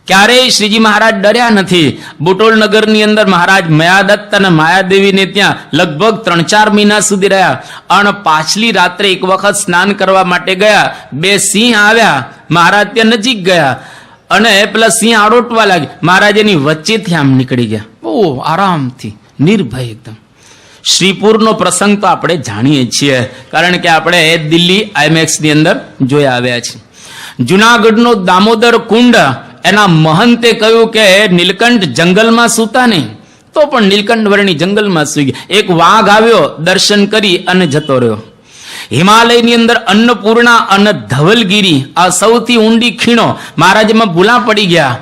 ક્યારેય શ્રીજી મહારાજ ડર્યા નથી. બુટોલ નગરની અંદર મહારાજ મયાદત્ત અને માયાદેવીને ત્યાં લગભગ 3-4 મહિના સુધી રહ્યા. અને પાછલી રાત્રે એક વખત સ્નાન કરવા માટે ગયા. 2 સિંહ આવ્યા. મહારાજ ત્યાં નજીક ગયા અને પેલા સિંહ આરોટવા લાગ્યા. મહારાજ એની વચ્ચેથી આમ નીકળી ગયા. બહુ આરામથી, નિર્ભય એકદમ. શ્રીપુરનો પ્રસંગ તો આપણે જાણીએ છીએ, કારણ કે આપણે દિલ્હી આઈમેક્સની અંદર જોયા આવ્યા છીએ. જુનાગઢનો દામોદર કુંડ, એના મહંતે કહ્યું કે નીલકંઠ જંગલમાં સૂતા નહીં, તો પણ નીલકંઠ વર્ણી જંગલમાં સૂઈ ગયા. એક વાઘ આવ્યો, દર્શન કરી અને જતો રહ્યો. હિમાલયની અંદર અન્નપૂર્ણા અને ધવલગીરી, આ સૌથી ઊંડી ખીણો, મહારાજમાં ભૂલા પડી ગયા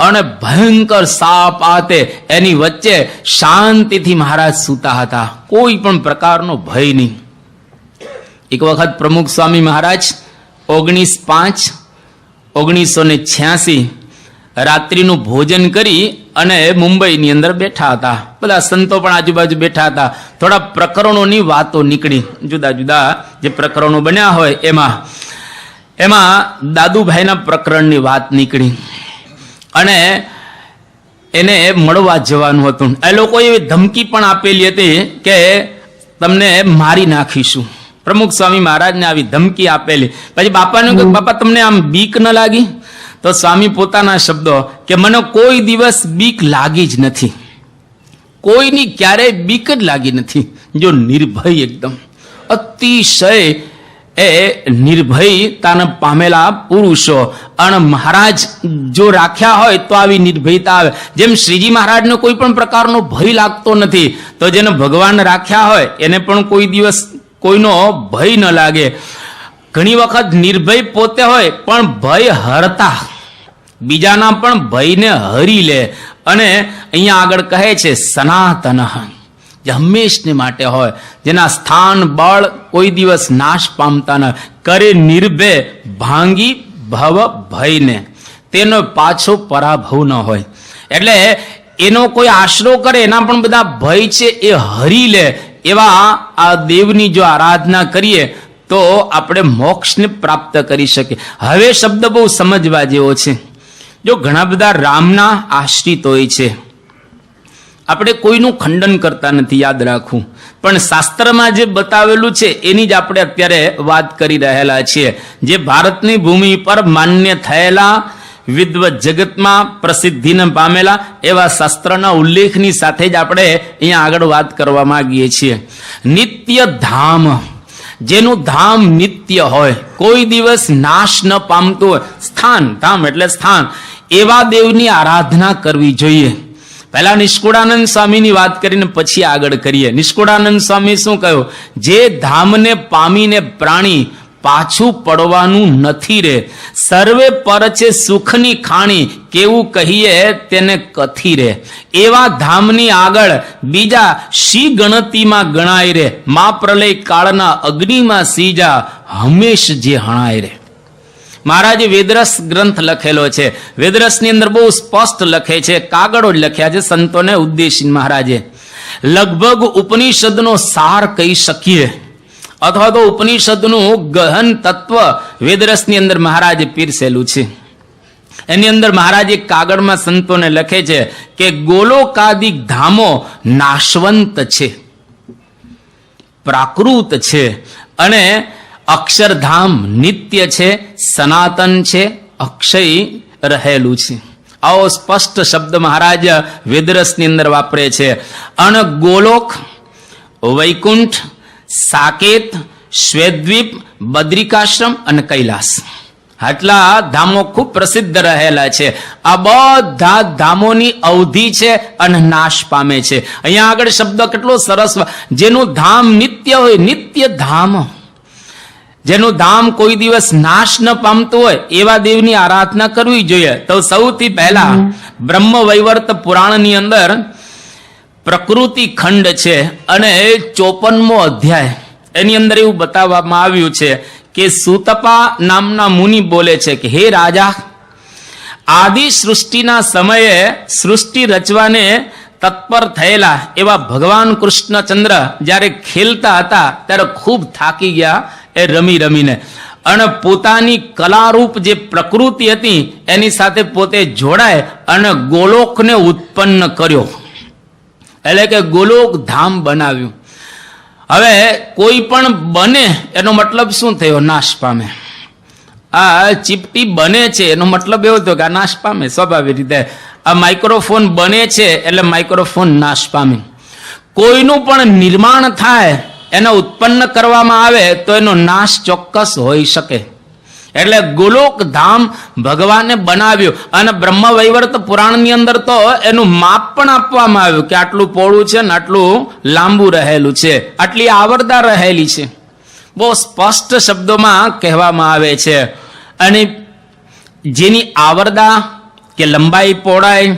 અને ભયંકર સાપ આતે એની વચ્ચે શાંતિથી મહારાજ સૂતા હતા. કોઈ પણ પ્રકારનો ભય નહીં. એક વખત પ્રમુખ સ્વામી મહારાજ 19/5/1986 રાત્રિનું ભોજન કરી અને મુંબઈની અંદર બેઠા હતા. બધા સંતો પણ આજુબાજુ બેઠા હતા. થોડા પ્રકરણોની વાતો નીકળી, જુદા જુદા જે પ્રકરણો બન્યા હોય એમાં દાદુભાઈના પ્રકરણની વાત નીકળી અને એને મળવા જવાનું હતું. એ લોકોએ એવી ધમકી પણ આપેલી હતી કે તમને મારી નાખીશું. પ્રમુખ સ્વામી મહારાજને આવી ધમકી આપેલી. પછી બાપાને કહ્યું, બાપા તમને આમ બીક ન લાગી? તો સ્વામી પોતાના શબ્દો કે મને કોઈ દિવસ બીક લાગી જ નથી, કોઈની ક્યારેય બીક જ લાગી નથી. જો નિર્ભય, એકદમ અતિશય એ નિર્ભયતાને પામેલા પુરુષો અને મહારાજ જો રાખ્યા હોય તો આવી નિર્ભયતા આવે. જેમ શ્રીજી મહારાજને કોઈ પણ પ્રકારનો ભય લાગતો નથી, તો જેને ભગવાન રાખ્યા હોય એને પણ કોઈ દિવસ કોઈનો ભય ન લાગે. ઘણી વખત નિર્ભય પોતે હોય પણ ભય હરતા, બીજાના પણ ભયને હરી લે. અને અહીંયા આગળ કહે છે સનાતન, જે હંમેશને માટે હોય, જેના સ્થાન બળ કોઈ દિવસ નાશ પામતા ન, કરે નિર્ભય ભાંગી ભવ ભયને, તેનો પાછો પરાભવ ન હોય. એટલે એનો કોઈ આશરો કરે, એના પણ બધા ભય છે એ હરી લે. એવા આ દેવની જો આરાધના કરીએ તો આપણે મોક્ષને પ્રાપ્ત કરી શકીએ. હવે શબ્દ બહુ સમજવા જેવો છે. જો ઘણા બધા રામના આશ્રિત હોય છે, આપણે કોઈનું ખંડન કરતા નથી, યાદ રાખવું, પણ શાસ્ત્રમાં જે બતાવેલું છે એની જ આપણે અત્યારે વાત કરી રહેલા છીએ. જે ભારતની ભૂમિ પર માન્ય થયેલા, વિદ્વત જગતમાં પ્રસિદ્ધિને પામેલા એવા શાસ્ત્રના ઉલ્લેખની સાથે જ આપણે અહીંયા આગળ વાત કરવા માંગીએ છીએ. નિત્ય ધામ, જેનું ધામ નિત્ય હોય, કોઈ દિવસ નાશ ન પામતું હોય, સ્થાન, ધામ એટલે સ્થાન, એવા દેવની આરાધના કરવી જોઈએ. પહેલા નિષ્કુળાનંદ સ્વામીની વાત કરીને પછી આગળ કરીએ. નિષ્કુળાનંદ સ્વામી શું કહ્યું? જે ધામને પામીને પ્રાણી પાછું પડવાનું નથી રે, સર્વે પર છે સુખની ખાણી, કેવું કહીએ તેને કથી રે. એવા ધામની આગળ બીજા શી ગણતીમાં ગણાય રે, મા પ્રલય કાળના અગ્નિમાં સીજા હંમેશ જે હણાય રે. મહારાજે વેદરસ ગ્રંથ લખેલો છે. વેદરસની અંદર બહુ સ્પષ્ટ લખે છે, કાગળો જ લખ્યા છે સંતોને ઉદ્દેશીને મહારાજે. લગભગ ઉપનિષદનો સાર કહી શકીએ, અથવા તો ઉપનિષદનું ગહન તત્વ વેદરસની અંદર મહારાજે પીરસેલું છે. એની અંદર મહારાજ એક કાગળમાં સંતોને લખે છે કે ગોલોકાદિક ધામો નાશવંત છે, પ્રાકૃત છે, અને અક્ષરધામ નિત્ય છે, સનાતન છે, અક્ષય રહેલું છે. આવો સ્પષ્ટ શબ્દ મહારાજ વેદરસની અંદર વાપરે છે. અને ગોલોક, વૈકુંઠ, સાકેત, શ્વેતદ્વીપ, બદ્રિકાશ્રમ અને કૈલાસ, આટલા ધામો ખૂબ પ્રસિદ્ધ રહેલા છે. આ બધા ધામોની અવધિ છે અને નાશ પામે છે. અહીંયા આગળ શબ્દ કેટલો સરસ, જેનું ધામ નિત્ય હોય, નિત્ય ધામ, જેનું ધામ કોઈ દિવસ નાશ ન પામતું હોય એવા દેવની આરાધના કરવી જોઈએ. તો સૌથી પહેલા બ્રહ્મ વૈવર્ત પુરાણની અંદર પ્રકૃતિ ખંડ છે અને 54મો અધ્યાય, એની અંદર એવું બતાવવામાં આવ્યું છે કે સુતપા નામના મુનિ બોલે છે કે હે રાજા, આદિ સૃષ્ટિના સમયે સૃષ્ટિ રચવાને તત્પર થયેલા એવા ભગવાન કૃષ્ણચંદ્ર જ્યારે ખેલતા હતા ત્યારે ખૂબ થાકી ગયા એ રમી રમીને, અને પોતાની કલારૂપ જે પ્રકૃતિ હતી એની સાથે પોતે જોડાય અને ગોલોકને ઉત્પન્ન કર્યો, એટલે કે ગોલોક ધામ બનાવ્યું. હવે કોઈ પણ બને એનો મતલબ શું થયો? નાશ પામે. આ ચીપટી બને છે એનો મતલબ એવો થયો કે આ નાશ પામે સ્વાભાવિક રીતે. આ માઇક્રોફોન બને છે એટલે માઇક્રોફોન નાશ પામે. કોઈનું પણ નિર્માણ થાય, એને ઉત્પન્ન કરવામાં આવે તો એનો નાશ ચોક્કસ હોઈ શકે. એટલે ગોલોક ધામ ભગવાને બનાવ્યું. અને બ્રહ્મ વૈવર્ત પુરાણની અંદર તો એનું માપ પણ આપવામાં આવ્યું કે આટલું પહોળું છે ને આટલું લાંબુ રહેલું છે, આટલી આવરદા રહેલી છે. બહુ સ્પષ્ટ શબ્દોમાં કહેવામાં આવે છે. અને જેની આવરદા કે લંબાઈ પહોળાઈ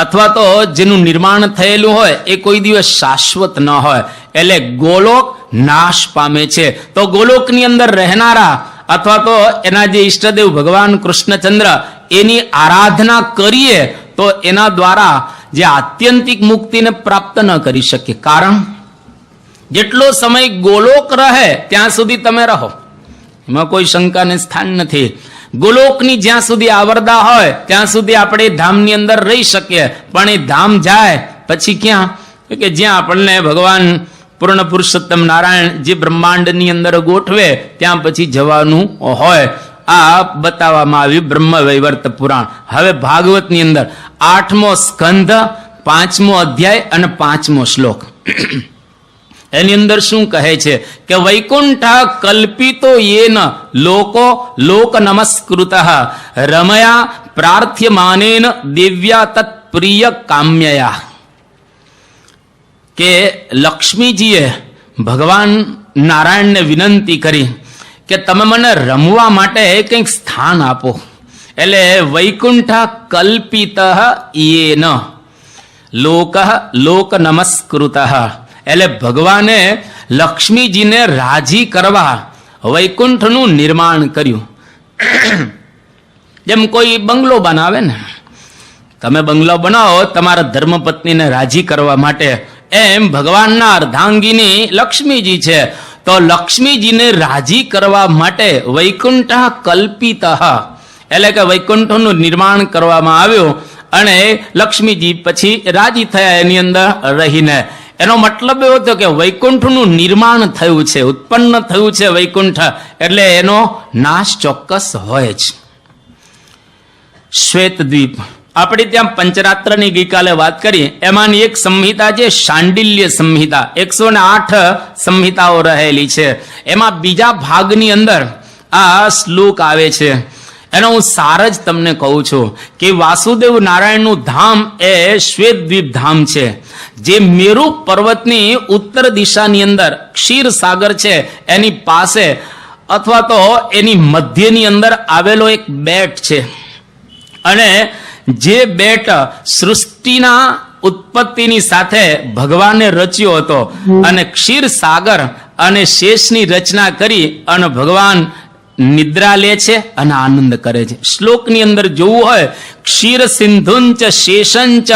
અથવા તો જેનું નિર્માણ થયેલું હોય એ કોઈ દિવસ શાશ્વત ન હોય, એટલે ગોલોક નાશ પામે છે. તો ગોલોકની અંદર રહેનારા અથવા તો એના જે ઈષ્ટદેવ ભગવાન કૃષ્ણચંદ્ર, એની આરાધના કરીએ તો તો એના દ્વારા જે આત્યંતિક મુક્તિને પ્રાપ્ત ન કરી શકીએ. કારણ જેટલો સમય ગોલોક રહે ત્યાં સુધી તમે રહો, એમાં કોઈ શંકાને સ્થાન નથી. ગોલોકની જ્યાં સુધી આવરદા હોય ત્યાં સુધી આપણે ધામની અંદર રહી શકીએ, પણ એ ધામ જાય પછી ક્યાં? કે જ્યાં આપણને ભગવાન પૂર્ણ પુરુષોત્તમ નારાયણ જે બ્રહ્માંડની અંદર ગોઠવે ત્યાં પછી જવાનું હોય. આ બતાવવામાં આવ્યું બ્રહ્મ વૈવર્ત પુરાણ. હવે ભાગવતની અંદર 8મો સ્કંધ 5મો અધ્યાય અને 5મો શ્લોક, એની અંદર શું કહે છે કે વૈકુંઠ કલ્પિતો યેન લોકો લોક નમસ્કૃત રમયા પ્રાર્થ્યમાનેન દિવ્યા તત્પ્રિય કામ્યયા. કે લક્ષ્મીજીએ ભગવાન નારાયણને વિનંતી કરી કે તમે મને રમવા માટે કંઈક સ્થાન આપો. એટલે વૈકુંઠ કલ્પિત યેન લોક લોક નમસ્કૃત, એટલે ભગવાને લક્ષ્મીજીને રાજી કરવા વૈકુંઠનું નિર્માણ કર્યું. જેમ કોઈ બંગલો બનાવે ને, તમે બંગલો બનાવો તમારા ધર્મપત્નીને રાજી કરવા માટે, એમ ભગવાનના અર્ધાંગીની લક્ષ્મીજી છે. તો લક્ષ્મીજીને રાજી કરવા માટે વૈકુંઠ કલ્પિત, એટલે કે વૈકુંઠનું નિર્માણ કરવામાં આવ્યું અને લક્ષ્મીજી પછી રાજી થયા એની અંદર રહીને. એનો મતલબ એવો હતો કે વૈકુંઠનું નિર્માણ થયું છે, ઉત્પન્ન થયું છે વૈકુંઠ, એટલે એનો નાશ ચોક્કસ હોય જ. શ્વેતદ્વીપ, આપણે ત્યાં પંચરાત્રની ગઈકાલે વાત કરી, એમાંની એક સંહિતા છે શાંડિલ્ય સંહિતા. 108 સંહિતાઓ રહેલી છે. એમાં બીજા ભાગની અંદર આ શ્લોક આવે છે. એનો હું સાર જ તમને કહું છું કે વાસુદેવ નારાયણનું ધામ એ શ્વેતદ્વીપ ધામ છે, જે મેરુ પર્વતની ઉત્તર દિશાની અંદર ક્ષીર સાગર છે એની પાસે અથવા તો એની મધ્યની અંદર આવેલો એક બેટ છે. અને જે બેટ સૃષ્ટિના ઉત્પત્તિની સાથે ભગવાને રચ્યો હતો અને ક્ષીર સાગર અને શેષની રચના કરી અને ભગવાન નિદ્રા લે છે અને આનંદ કરે છે. શ્લોકની અંદર જોવું હોય, ક્ષીર સિંધુંચ શેષંચ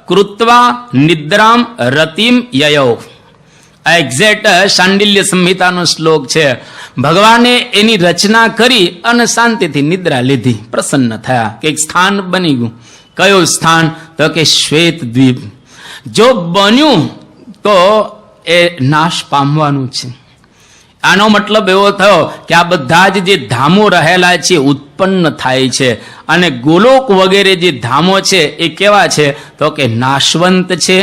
કૃત્વા નિદ્રામ રતિમ યયો. આ એક્ઝેક્ટ શાંડિલ્ય સંહિતાનો શ્લોક છે. ભગવાને એની રચના કરી અને શાંતિથી નિદ્રા લીધી, પ્રસન્ન થયા કે એક સ્થાન બની ગયું. કયું સ્થાન? તો કે શ્વેત દ્વીપ. જો બન્યું તો એ નાશ પામવાનું છે. આનો મતલબ એવો થયો કે આ બધા જ જે ધામો રહેલા છે ઉત્પન્ન થાય છે, અને ગોલોક વગેરે જે ધામો છે એ કેવા છે? તો કે નાશવંત છે,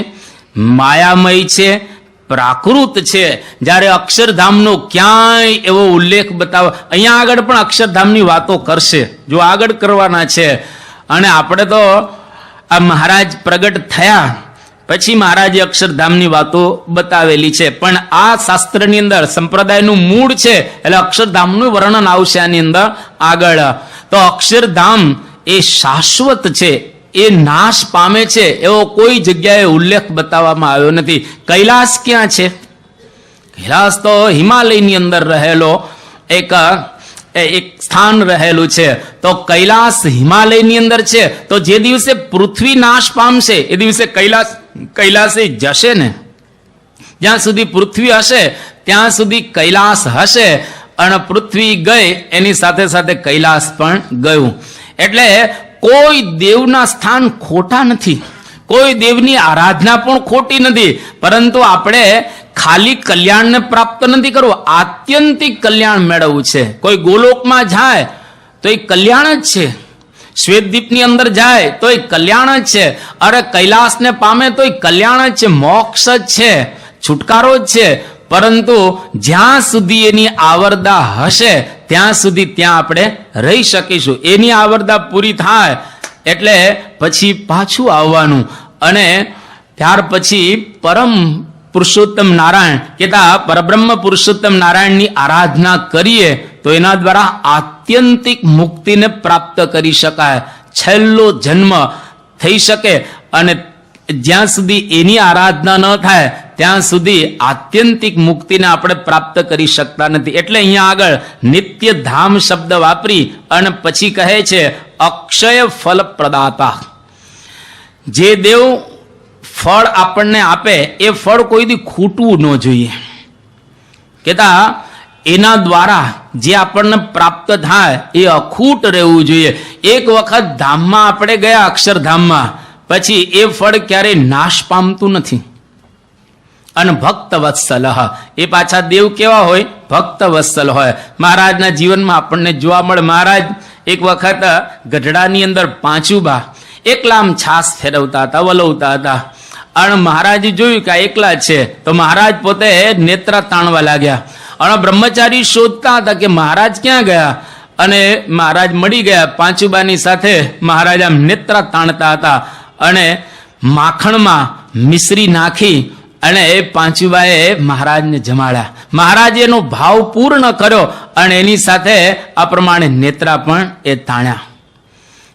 માયામય છે, પ્રાકૃત છે. જ્યારે અક્ષરધામનો ક્યાંય એવો ઉલ્લેખ બતાવો, અહીંયા આગળ પણ અક્ષરધામની વાતો કરશે, જો આગળ કરવાના છે. અને આપણે તો આ મહારાજ પ્રગટ થયા પછી મહારાજે અક્ષરધામની વાતો બતાવેલી છે, પણ આ શાસ્ત્રની અંદર સંપ્રદાયનું મૂળ છે એટલે અક્ષરધામનું વર્ણન આવશે આની અંદર આગળ. તો અક્ષરધામ એ શાશ્વત છે, એ નાશ પામે છે એવો કોઈ જગ્યાએ ઉલ્લેખ બતાવવામાં આવ્યો નથી. કૈલાસ ક્યાં છે? કૈલાસ તો હિમાલયની અંદર રહેલો એક સ્થાન રહેલું છે. તો કૈલાસ હિમાલયની અંદર છે, તો જે દિવસે પૃથ્વી નાશ પામશે એ દિવસે કૈલાસે જશે ને. જ્યાં સુધી પૃથ્વી હશે ત્યાં સુધી કૈલાસ હશે, અને પૃથ્વી ગઈ એની સાથે સાથે કૈલાસ પણ ગયું. એટલે કોઈ દેવના સ્થાન ખોટા નથી, કોઈ દેવની આરાધના પણ ખોટી નથી, પરંતુ આપણે ખાલી કલ્યાણને પ્રાપ્ત નથી કરવું, આત્યંતિક કલ્યાણ મેળવવું છે. કોઈ ગોલોકમાં જાય તો એ કલ્યાણ જ છે, શ્વેતદ્વીપની અંદર જાય તો એ કલ્યાણ જ છે, અરે કૈલાસને પામે તો એ કલ્યાણ જ છે, મોક્ષ જ છે, છુટકારો જ છે. પરંતુ જ્યાં સુધી એની આવરદા હશે ત્યાં સુધી ત્યાં આપણે રહી શકીશું. એની આવરદા પૂરી થાય એટલે પછી પાછું આવવાનું, અને ત્યાર પછી પરમ પુરુષોત્તમ નારાયણ કહેતા પરબ્રહ્મ પુરુષોત્તમ નારાયણની આરાધના કરીએ તો એના દ્વારા આત્યંતિક મુક્તિને પ્રાપ્ત કરી શકાય, છેલ્લો જન્મ થઈ શકે. અને જ્યાં સુધી એની આરાધના ન થાય ત્યાં સુધી આત્યંતિક મુક્તિને આપણે પ્રાપ્ત કરી શકતા નથી. એટલે અહીંયા આગળ નિત્ય ધામ શબ્દ વાપરી અને પછી કહે છે અક્ષય ફલ પ્રદાતા. જે દેવ ફળ આપણને આપે એ ફળ કોઈ દી ખૂટવું ન જોઈએ. કેતા એના દ્વારા જે આપણને પ્રાપ્ત થાય એ અખૂટ રહેવું જોઈએ. એક વખત ધામમાં આપણે ગયા, અક્ષરધામમાં, પછી એ ફળ ક્યારેય નાશ પામતું નથી. અને ભક્ત વત્સલ, એ પાછા દેવ કેવા હોય? ભક્ત વત્સલ હોય. મહારાજના જીવનમાં આપણને જોવા મળે. મહારાજ એક વખત ગઢડાની અંદર પાંચુબા એકલા આમ છાસ ફેરવતા હતા, વલવતા હતા. અને મહારાજે જોયું કે આ એકલા છે, તો મહારાજ પોતે નેત્ર તાણવા લાગ્યા. અને બ્રહ્મચારી શોધતા હતા કે મહારાજ ક્યાં ગયા, અને મહારાજ મળી ગયા. પાંચુબાની સાથે મહારાજ આમ નેત્ર તાણતા હતા. અને માખણમાં મિશ્રી નાખી અને એ પાંચુબાએ મહારાજને જમાડ્યા. મહારાજે એનો ભાવ પૂર્ણ કર્યો અને એની સાથે આ પ્રમાણે નેત્રા પણ એ તાણ્યા.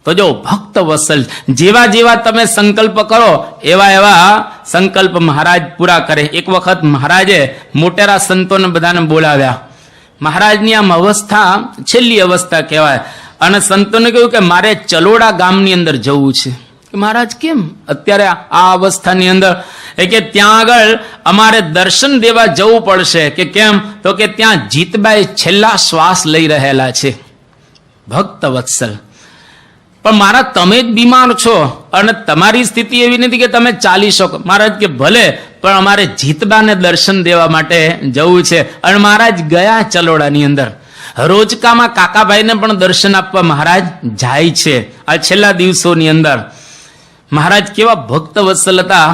તો જો ભક્ત વત્સલ, જેવા જેવા તમે સંકલ્પ કરો એવા એવા સંકલ્પ મહારાજ પૂરા કરે. એક વખત મહારાજે મોટેરા સંતોને બધાને બોલાવ્યા. મહારાજની આમ અવસ્થા છેલ્લી અવસ્થા કહેવાય. અને સંતોને કહ્યું કે મારે ચલોડા ગામની અંદર જવું છે. મહારાજ કેમ અત્યારે આ અવસ્થાની અંદર? એ કે ત્યાં આગળ અમારે દર્શન દેવા જવું પડશે. કે કેમ? તો કે ત્યાં જીતબાઈ છેલ્લા શ્વાસ લઈ રહેલા છે. ભક્ત વત્સલ, પણ મારા તમે જ બીમાર છો અને તમારી સ્થિતિ એવી નથી કે તમે ચાલી શકો. મહારાજ કે ભલે, પણ અમારે જીતબાને દર્શન દેવા માટે જવું છે. અને મહારાજ ગયા ચલોડાની અંદર. રોજકામાં કાકાભાઈને પણ દર્શન આપવા મહારાજ જાય છે આ છેલ્લા દિવસોની અંદર. મહારાજ કેવા ભક્ત વત્સલ હતા.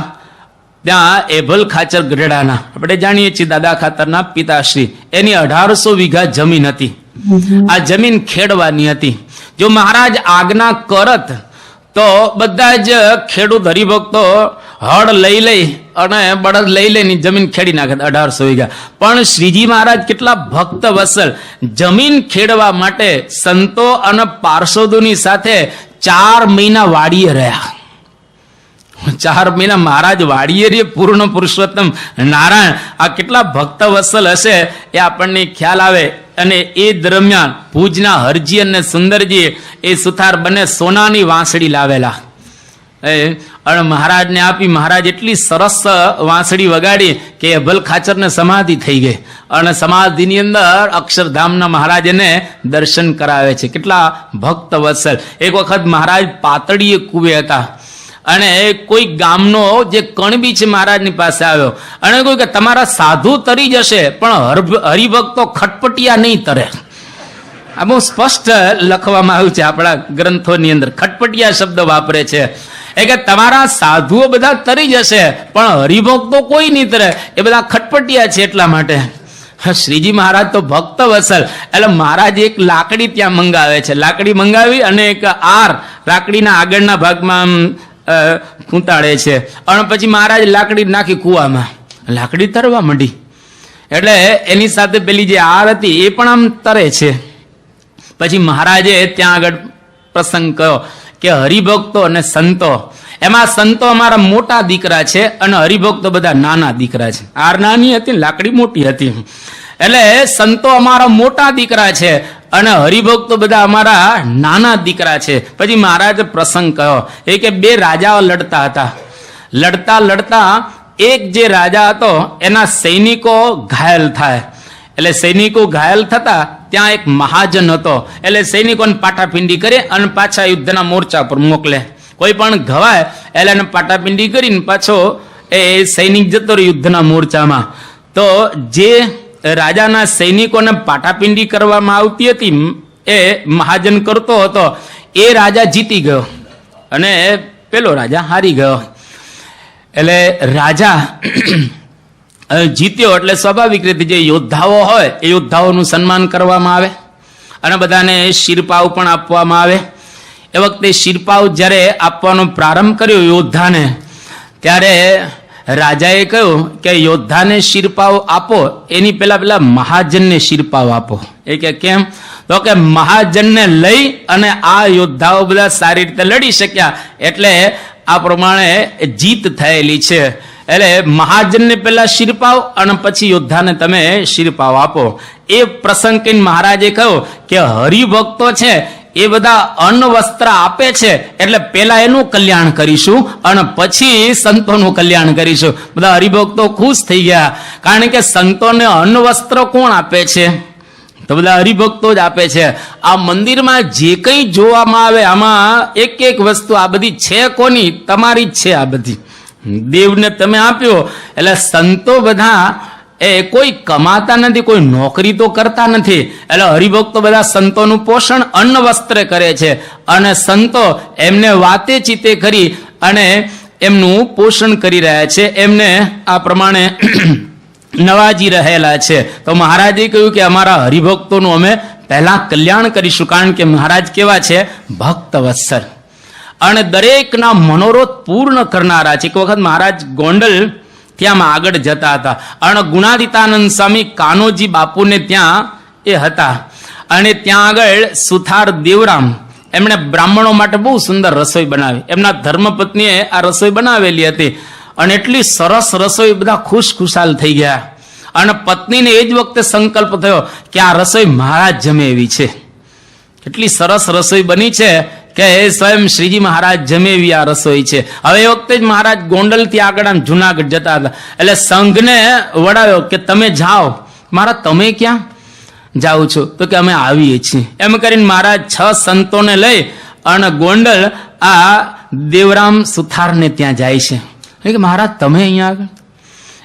ત્યાં એભલ ખાચર ગઢડાના, આપણે જાણીએ છીએ દાદા ખાતરના પિતાશ્રી, એની 1800 વીઘા જમીન હતી. આ જમીન ખેડવાની હતી. જો મહારાજ આજ્ઞા કરત તો બધા જ ખેડૂત હરિભક્તો હળ લઈ અને બળદ લઈ જમીન ખેડી નાખે 1800 વીઘા. પણ શ્રીજી મહારાજ કેટલા ભક્ત વત્સલ, જમીન ખેડવા માટે સંતો અને પાર્ષદોની સાથે 4 મહિના વાડીએ રહ્યા. 4 મહિના મહારાજ વાડીએ રે. પૂર્ણ પુરુષોત્તમ નારાયણ આ કેટલા ભક્ત વત્સલ હશે એ આપણને ખ્યાલ આવે. અને એ દરમિયાન ભુજના હરજી અને સુંદરજી એ સુથાર બંને સોનાની વાંસળી લાવેલા અને મહારાજને આપી. મહારાજ એટલી સરસ વાંસળી વગાડી કે અભલ ખાચરને સમાધિ થઈ ગઈ. અને સમાધિની અંદર અક્ષરધામના મહારાજ એને દર્શન કરાવે છે. કેટલા ભક્ત વત્સલ. એક વખત મહારાજ પાતળીએ કુવે હતા અને કોઈ ગામનો જે કણબી છે મહારાજની પાસે આવ્યો અને કહ્યું કે તમારા સાધુ તરી જશે પણ હરિભક્તો ખટપટિયા નહીં તરે. આ બહુ સ્પષ્ટ લખવામાં આવ્યું છે આપણા ગ્રંથોની અંદર. ખટપટિયા શબ્દ વાપરે છે. એ કે તમારા સાધુઓ બધા તરી જશે પણ હરિભક્તો કોઈ નહીં તરે, એ બધા ખટપટિયા છે એટલા માટે. શ્રીજી મહારાજ તો ભક્ત વત્સલ એટલે મહારાજ એક લાકડી ત્યાં મંગાવે છે. લાકડી મંગાવી અને એક આર લાકડીના આગળના ભાગમાં ખૂંટાડે છે. અને પછી મહારાજ લાકડી નાખી કુવામાં, લાકડી તરવા માંડી. એટલે એની સાથે પેલી જે આર હતી એ પણ આમ તરે છે. પછી મહારાજે ત્યાં આગળ પ્રસંગ કહ્યો કે હરિભક્તો અને સંતો, એમાં સંતો અમારા મોટા દીકરા છે અને હરિભક્તો બધા નાના દીકરા છે. આર નાની હતી, લાકડી મોટી હતી. એટલે સંતો અમારા મોટા દીકરા છે અને હરિભક્તો બધા અમારા નાના દીકરા છે. પછી મહારાજે પ્રસંગ કહ્યો એ કે 2 રાજાઓ લડતા હતા. લડતા એક જે રાજા હતો એના સૈનિકો ઘાયલ થાય. એટલે સૈનિકો ઘાયલ થતા ત્યાં એક મહાજન હતો. એટલે સૈનિકોને પાટાપિંડી કરે અને પાછા યુદ્ધના મોરચા પર મોકલે. કોઈ પણ ઘવાય એટલે એને પાટાપિંડી કરીને પાછો એ સૈનિક જતો રહ્યો યુદ્ધના મોરચામાં. તો જે રાજાના સૈનિકોને પાટાપિંડી કરવામાં આવતી હતી એ મહાજન કરતો હતો. એ રાજા જીતી ગયો અને પેલો રાજા હારી ગયો. એટલે રાજા જીત્યો એટલે સ્વાભાવિક રીતે જે યોદ્ધાઓ હોય એ યોદ્ધાઓનું સન્માન કરવામાં આવે અને બધાને શિરપાવ પણ આપવામાં આવે. એ વખતે શિરપાવ જ્યારે આપવાનો પ્રારંભ કર્યો યોદ્ધાને, ત્યારે રાજાએ કહ્યું કે યોદ્ધાને શિરપાવ આપો એની પેલા મહાજનને શિરપાવ આપો. એ કે કેમ? તો કે મહાજનને લઈ અને આ યોદ્ધાઓ બધા સારી રીતે લડી શક્યા એટલે આ પ્રમાણે જીત થયેલી છે. એટલે મહાજનને પેલા શિરપાવ અને પછી યોદ્ધાને તમે શિરપાવ આપો. એ પ્રસંગ કહીને મહારાજે કહ્યું કે હરિભક્તો છે એ બધા અન્ન વસ્ત્ર આપે છે, એટલે પેલા એનું કલ્યાણ કરીશું અને પછી સંતોનું કલ્યાણ કરીશું. બધા હરિભક્તો ખુશ થઈ ગયા, કારણ કે સંતોને અન્ન વસ્ત્ર કોણ આપે છે? તો બધા હરિભક્તો જ આપે છે. આ મંદિરમાં જે કંઈ જોવામાં આવે આમાં એક એક વસ્તુ આ બધી છે કોની? તમારી જ છે. આ બધી દેવને તમે આપ્યો. એટલે સંતો બધા એ કોઈ કમાતા નથી, કોઈ નોકરી તો કરતા નથી. એટલે હરિભક્તો બધા સંતોનું પોષણ અન્ન વસ્ત્ર કરે છે અને સંતો એમને વાતે ચીતે કરી અને એમનું પોષણ કરી રહ્યા છે, એમને આ પ્રમાણે નવાજી રહેલા છે. તો મહારાજે કહ્યું કે અમારા હરિભક્તોનું અમે પહેલા કલ્યાણ કરીશું, કારણ કે મહારાજ કેવા છે? ભક્ત વત્સલ અને દરેકના મનોરથ પૂર્ણ કરનારા છે. એક વખત મહારાજ ગોંડલ ત્યાં આગળ જતા હતા અને ગુણાતીતાનંદ સ્વામી કાનોજી બાપુને ત્યાં એ હતા અને ત્યાં આગળ સુથાર દેવરામ એમણે બ્રાહ્મણો માટે બહુ સુંદર રસોઈ બનાવી. એમના ધર્મપત્નીએ આ રસોઈ બનાવેલી હતી અને એટલી સરસ રસોઈ, બધા ખુશખુશાલ થઈ ગયા. અને પત્નીને એ જ વખતે સંકલ્પ થયો કે આ રસોઈ મહારાજ જમે એવી છે. એટલી સરસ રસોઈ બની છે કે સ્વયં શ્રીજી મહારાજ જમે એવી આ રસોઈ છે. હવે એ વખતે જ મહારાજ ગોંડલ થી આગળ આમ જુનાગઢ જતા હતા, એટલે સંઘને વડાવ્યો કે તમે જાઓ. મહારાજ તમે ક્યાં જાઓ છો? તો કે અમે આવીએ છીએ. એમ કરીને મહારાજ 6 સંતોને લઈ અને ગોંડલ આ દેવરામ સુથારને ત્યાં જાય છે. કે મહારાજ તમે અહીંયા આગળ?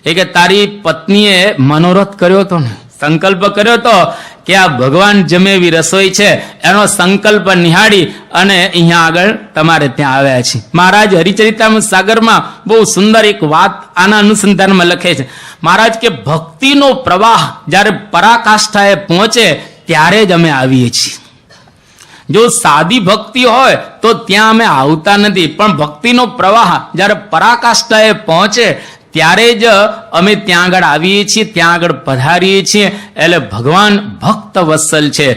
એ કે તારી પત્નીએ મનોરથ કર્યો હતો ને, સંકલ્પ કર્યો હતો કે આ ભગવાન જમે એવી રસોઈ છે, એનો સંકલ્પ નિહાળી અને અહીંયા આગળ તમારે ત્યાં આવ્યા છે. મહારાજ હરિચરિતામૃત સાગરમાં બહુ સુંદર એક વાત આના અનુસંધાનમાં લખે છે. મહારાજ કે ભક્તિનો પ્રવાહ જ્યારે પરાકાષ્ઠાએ પહોંચે ત્યારે જ અમે આવીએ છીએ. જો સાદી ભક્તિ હોય તો ત્યાં અમે આવતા નથી, પણ ભક્તિનો પ્રવાહ જ્યારે પરાકાષ્ઠાએ પહોંચે ત્યારે જ અમે ત્યાં આગળ આવીએ છીએ, ત્યાં આગળ પધારીએ છીએ. એટલે ભગવાન ભક્ત વત્સલ છે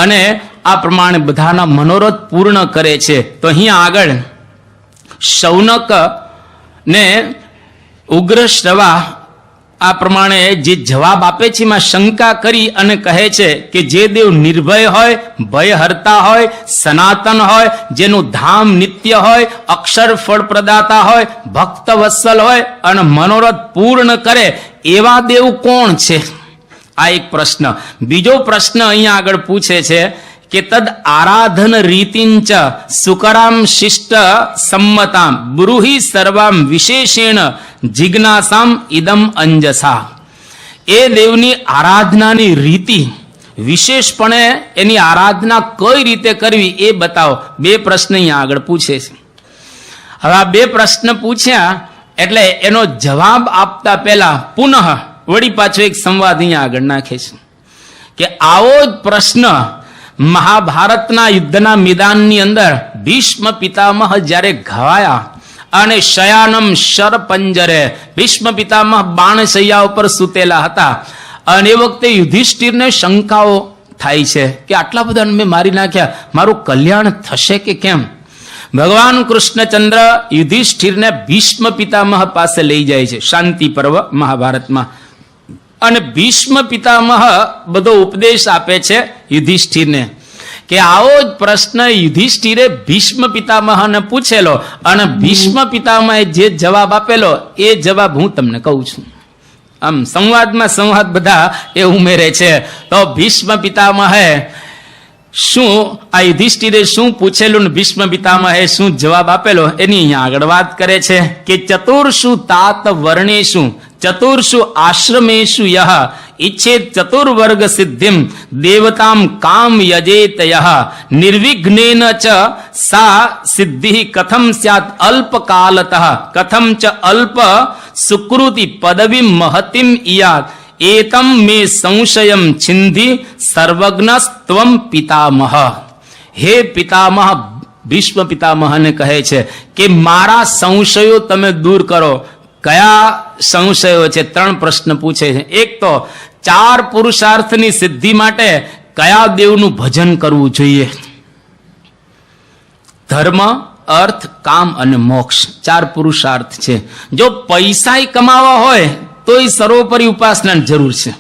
અને આ પ્રમાણે બધાના મનોરથ પૂર્ણ કરે છે. તો અહીંયા આગળ શૌનક ને ઉગ્ર શ્રવા આ પ્રમાણે જે જવાબ આપે છે એમાં શંકા કરી અને કહે છે કે જે દેવ નિર્ભય હોય, ભય હરતા હોય, સનાતન હોય, જેનું ધામ નિત્ય હોય, અક્ષર ફળ પ્રદાતા હોય, ભક્ત વત્સલ હોય અને મનોરથ પૂર્ણ કરે, એવા દેવ કોણ છે? આ એક પ્રશ્ન. બીજો પ્રશ્ન અહીંયા આગળ પૂછે છે કે તદ આરાધન રીતિંચ સુકરામ શિષ્ટ સંમતામ બ્રૂહી સર્વામ વિશેષેણ જિજ્ઞાસામ ઇદમ અંજસા. એ દેવની આરાધનાની રીતિ, વિશેષપણે એની આરાધના કઈ રીતે કરવી એ બતાવો. 2 પ્રશ્ન અહીંયા આગળ પૂછે છે. હવે આ 2 પ્રશ્ન પૂછ્યા એટલે એનો જવાબ આપતા પહેલા પુનઃ વળી પાછો એક સંવાદ અહીંયા આગળ નાખે છે કે આવો જ પ્રશ્ન મહાભારતના યુદ્ધના મેદાનની અંદર ભીષ્મ પિતામહ જ્યારે ઘવાયા અને શયાનમ શરપંજરે, ભીષ્મ પિતામહ બાણશૈયા ઉપર સૂતેલા હતા અને એ વખતે યુધિષ્ઠિરને શંકાઓ થાય છે કે આટલા બધા મેં મારી નાખ્યા, મારું કલ્યાણ થશે કે કેમ? ભગવાન કૃષ્ણચંદ્ર યુધિષ્ઠિરને ભીષ્મ પિતામહ પાસે લઈ જાય છે શાંતિ પર્વ મહાભારતમાં, અને ભીષ્મ પિતામહ બધો ઉપદેશ આપે છે યુધિષ્ઠિરને કે આવો જ પ્રશ્ન યુધિષ્ઠિરે ભીષ્મ પિતામહને પૂછેલો અને ભીષ્મ પિતામહે જે જવાબ આપેલો એ જવાબ હું તમને કહું છું. આમ સંવાદમાં સંવાદ બધા એ ઉમેરે છે. તો ભીષ્મ પિતામહે શું આ યુધિષ્ઠિરે શું પૂછેલું ને ભીષ્મ પિતામહે શું જવાબ આપેલો એની અહીંયા આગળ વાત કરે છે કે ચતુર્ષુ તાત વર્ણેષુ ચતુર્ષુ આશ્રમેષુ યહ ઈચ્છેત ચતુર્વર્ગ સિદ્ધિમ દેવતામ કામ યજેત યહ નિર્વિઘ્નેન ચ સા સિદ્ધિ કથમ સ્યાત અલ્પકાલતઃ કથમ ચ અલ્પ સુકૃતિ પદવીમ મહતિમ ઇયાત એતમ મે સંશયમ છિંધી સર્વજ્ઞસ્ત્વમ પિતામહ. હે પિતામહ, ભીષ્મ પિતામહને કહે છે કે મારા સંશયો તમે દૂર કરો. કયા સંશયો છે? 3 પ્રશ્ન પૂછે છે. એક તો 4 પુરુષાર્થની સિદ્ધિ માટે કયા દેવનું ભજન કરવું જોઈએ? ધર્મ, અર્થ, કામ અને મોક્ષ 4 પુરુષાર્થ છે. જો પૈસા કમાવા હોય તો સર્વોપરી ઉપાસનાની જરૂર છે.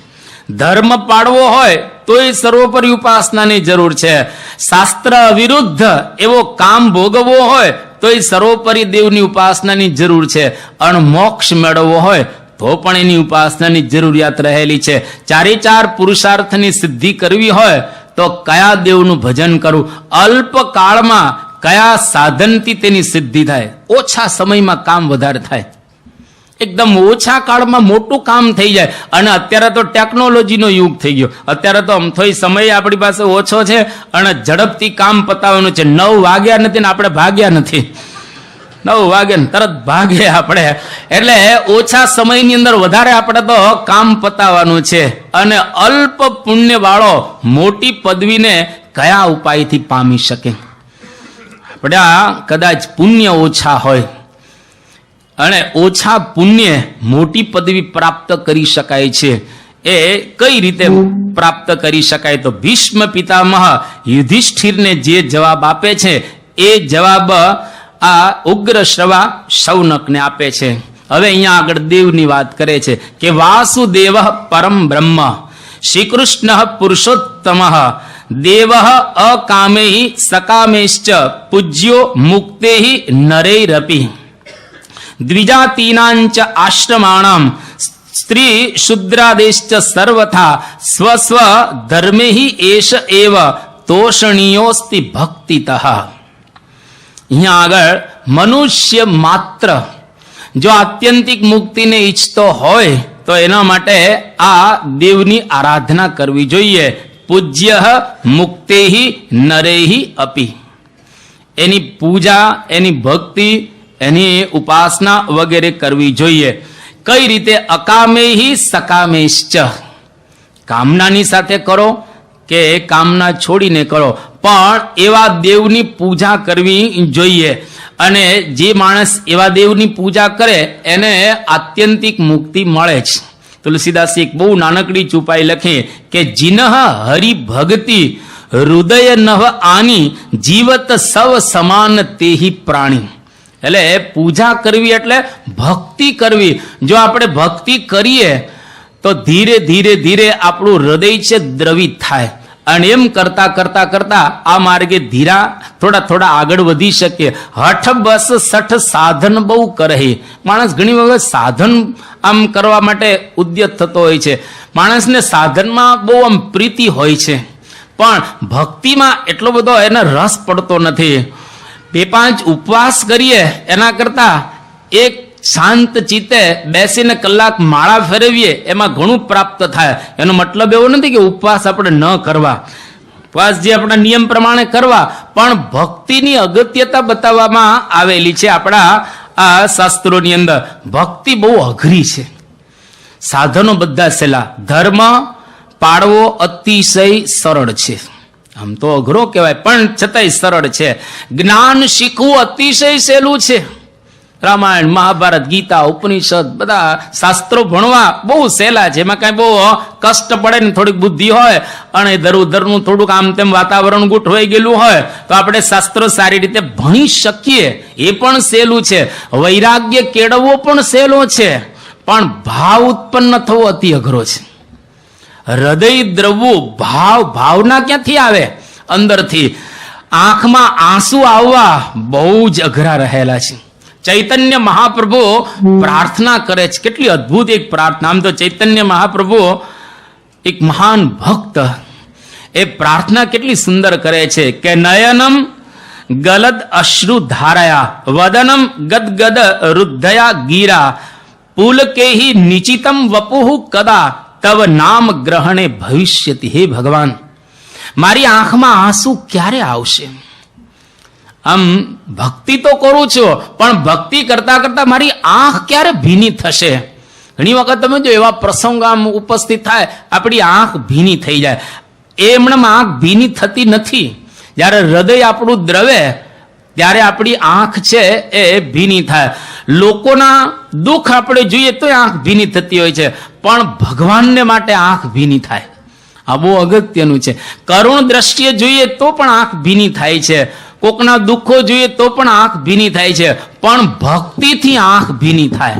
ધર્મ પાળવો હોય તોય સર્વોપરી ઉપાસનાની જરૂર છે. શાસ્ત્ર વિરુદ્ધ એવો કામ ભોગવવો હોય તોય સર્વોપરી દેવની ઉપાસનાની જરૂર છે. અને મોક્ષ મેળવવો હોય તો પણ એની ઉપાસનાની જરૂરિયાત રહેલી છે. ચારે ચાર પુરુષાર્થની સિદ્ધિ કરવી હોય તો કયા દેવનું ભજન કરવું, અલ્પ કાળમાં કયા સાધનથી તેની સિદ્ધિ થાય, ઓછા સમયમાં કામ વધારે થાય, એકદમ ઓછા કાળમાં મોટું કામ થઈ જાય. અને અત્યારે તો ટેકનોલોજીનો યુગ થઈ ગયો. અત્યારે તો અમથોય સમય આપણી પાસે ઓછો છે અને ઝડપથી કામ પતાવવાનું છે. 9 વાગ્યા નથી ને આપણે ભાગ્યા નથી. 9 વાગે ને તરત ભાગે આપણે. એટલે ઓછા સમયની અંદર વધારે આપણે તો કામ પતાવવાનું છે. અને અલ્પ પુણ્ય વાળો મોટી પદવીને કયા ઉપાયથી પામી શકે? આપણે કદાચ પુણ્ય ઓછા હોય અને ઓછા પુણ્ય મોટી પદવી પ્રાપ્ત કરી શકાય છે. એ કઈ રીતે પ્રાપ્ત કરી શકાય? તો ભીષ્મ પિતામહ યુધિષ્ઠિરને જે જવાબ આપે છે એ જવાબ આ ઉગ્ર શ્રવા શૌનકને આપે છે. હવે અહીંયા આગળ દેવની વાત કરે છે કે વાસુદેવ પરમ બ્રહ્મ શ્રી કૃષ્ણ પુરુષોત્તમ દેવ અકામે સકામેશ્ચ પૂજ્યો મુક્તે નરૈરપી દ્વિજાતીનાંચ આશ્રમાણામ સ્ત્રી શુદ્રાદેશ્ચ સર્વથા સ્વસ્વ ધર્મે એષ એવ તોષણીયોસ્તિ ભક્તિતઃ. અહીંયા આગળ મનુષ્ય માત્ર જો આત્યંતિક મુક્તિને ઈચ્છતો હોય તો એના માટે આ દેવની આરાધના કરવી જોઈએ. પૂજ્ય મુક્તેહિ નરેહિ અપી. એની પૂજા, એની ભક્તિ, એની ઉપાસના વગેરે કરવી જોઈએ. કઈ રીતે? અકામેહિ સકામેશ્ચ. કામનાની સાથે કરો કે કામના છોડીને કરો, પણ એવા દેવની પૂજા કરવી જોઈએ. અને જે માણસ એવા દેવની પૂજા કરે એને આત્યંતિક મુક્તિ મળે છે. તુલસીદાસે એક બહુ નાનકડી ચુપાઈ લખી કે જીનહ હરિભક્તિ હૃદય નવ આની જીવત સવ સમાન તેહી પ્રાણી. એટલે પૂજા કરવી એટલે ભક્તિ કરવી. જો આપણે ભક્તિ કરીએ તો ધીરે ધીરે ધીરે આપણું હૃદય છે દ્રવિત થાય. અને એમ કરતા કરતા કરતા આ માર્ગે ધીરા થોડા આગળ વધી શકીએ. હઠ બસ સઠ સાધન બહુ કરે. માણસ ઘણી વખત સાધન આમ કરવા માટે ઉદ્યત થતો હોય છે. માણસને સાધનમાં બહુ આમ પ્રીતિ હોય છે, પણ ભક્તિમાં એટલો બધો એને રસ પડતો નથી. 2-5 ઉપવાસ કરીએ એના કરતા એક શાંત ચિત્તે બેસીને કલાક માળા ફેરવીએ એમાં ઘણું પ્રાપ્ત થાય. એનો મતલબ એવો નથી કે ઉપવાસ આપણે ન કરવા, ઉપવાસ જે આપણા નિયમ પ્રમાણે કરવા, પણ ભક્તિની અગત્યતા બતાવવામાં આવેલી છે આપણા આ શાસ્ત્રોની અંદર. ભક્તિ બહુ અઘરી છે, સાધનો બધા સહેલા. ધર્મ પાળવો અતિશય સરળ છે. આમ તો અઘરો કહેવાય પણ છતાંય સરળ છે. જ્ઞાન શીખવું અતિશય સહેલું છે. રામાયણ, મહાભારત, ગીતા, ઉપનિષદ બધા શાસ્ત્રો ભણવા બહુ સહેલા છે. એમાં કાંઈ બહુ કષ્ટ પડે ને, થોડીક બુદ્ધિ હોય અને દર ઉધરનું થોડુંક આમ તેમ વાતાવરણ ગોઠવાઈ ગયેલું હોય તો આપણે શાસ્ત્રો સારી રીતે ભણી શકીએ, એ પણ સહેલું છે. વૈરાગ્ય કેળવવો પણ સહેલો છે, પણ ભાવ ઉત્પન્ન થવો અતિ અઘરો છે. હૃદય દ્રવવું, ભાવના ક્યાંથી આવે? અંદરથી. આંખમાં આંસુ આવવા બહુ જ અઘરા રહેલા છે. ચૈતન્ય મહાપ્રભુ પ્રાર્થના કરે છે, કેટલી અદ્ભુત એક પ્રાર્થના. આમ તો ચૈતન્ય મહાપ્રભુ એક મહાન ભક્ત, એ પ્રાર્થના કેટલી સુંદર કરે છે કે નયનમ ગલદ અશ્રુ ધારયા વદનમ ગદગદ રુદ્ધયા ગીરા પુલકેહી નિચિતમ વપુઃ કદા તવ નામ ગ્રહણે ભવિષ્યતિ. હે ભગવાન, મારી આંખમાં આંસુ ક્યારે આવશે? આમ ભક્તિ તો કરું છું, પણ ભક્તિ કરતા કરતા મારી આંખ ક્યારે ભીની થશે? ઘણી વખત તમે જો એવા પ્રસંગ આમ ઉપસ્થિત થાય, આપણી આંખ ભીની થઈ જાય. એમણે આંખ ભીની થતી નથી. જ્યારે હૃદય આપણું દ્રવે ત્યારે આપણી આંખ છે એ ભીની થાય. લોકોના દુઃખ આપણે જોઈએ તો આંખ ભીની થતી હોય છે, પણ ભગવાનને માટે આંખ ભીની થાય. આ બહુ અગત્યનું છે. કરુણ દ્રષ્ટિએ જોઈએ તો પણ આંખ ભીની થાય છે. કોકના દુઃખો જોઈએ તો પણ આંખ ભીની થાય છે, પણ ભક્તિથી આંખ ભીની થાય.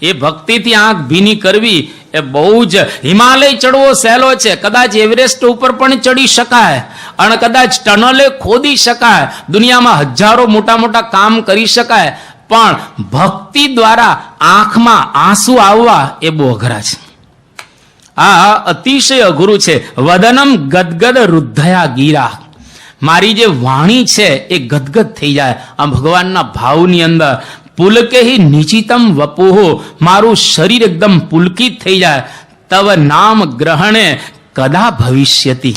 એ ભક્તિથી આંખ ભીની કરવી એ બહુ જ, હિમાલય ચડવો સહેલો છે, કદાચ એવરેસ્ટ ઉપર પણ ચડી શકાય અને કદાચ ટનલે ખોદી શકાય, દુનિયામાં હજારો મોટા મોટા કામ કરી શકાય, પણ ભક્તિ દ્વારા આંખમાં આંસુ આવવા એ બહુ અઘરા છે. આ અતિશય અઘરું છે. વદનમ ગદગદ રુદ્ધયા ગીરા, મારી જે વાણી છે એ ગદગદ થઈ જાય આ ભગવાનના ભાવની અંદર. પુલકે હિ નિચિતમ વપુહો, મારું શરીર એકદમ પુલકિત થઈ જાય. તવ નામ ગ્રહણે કદા ભવિષ્યતિ,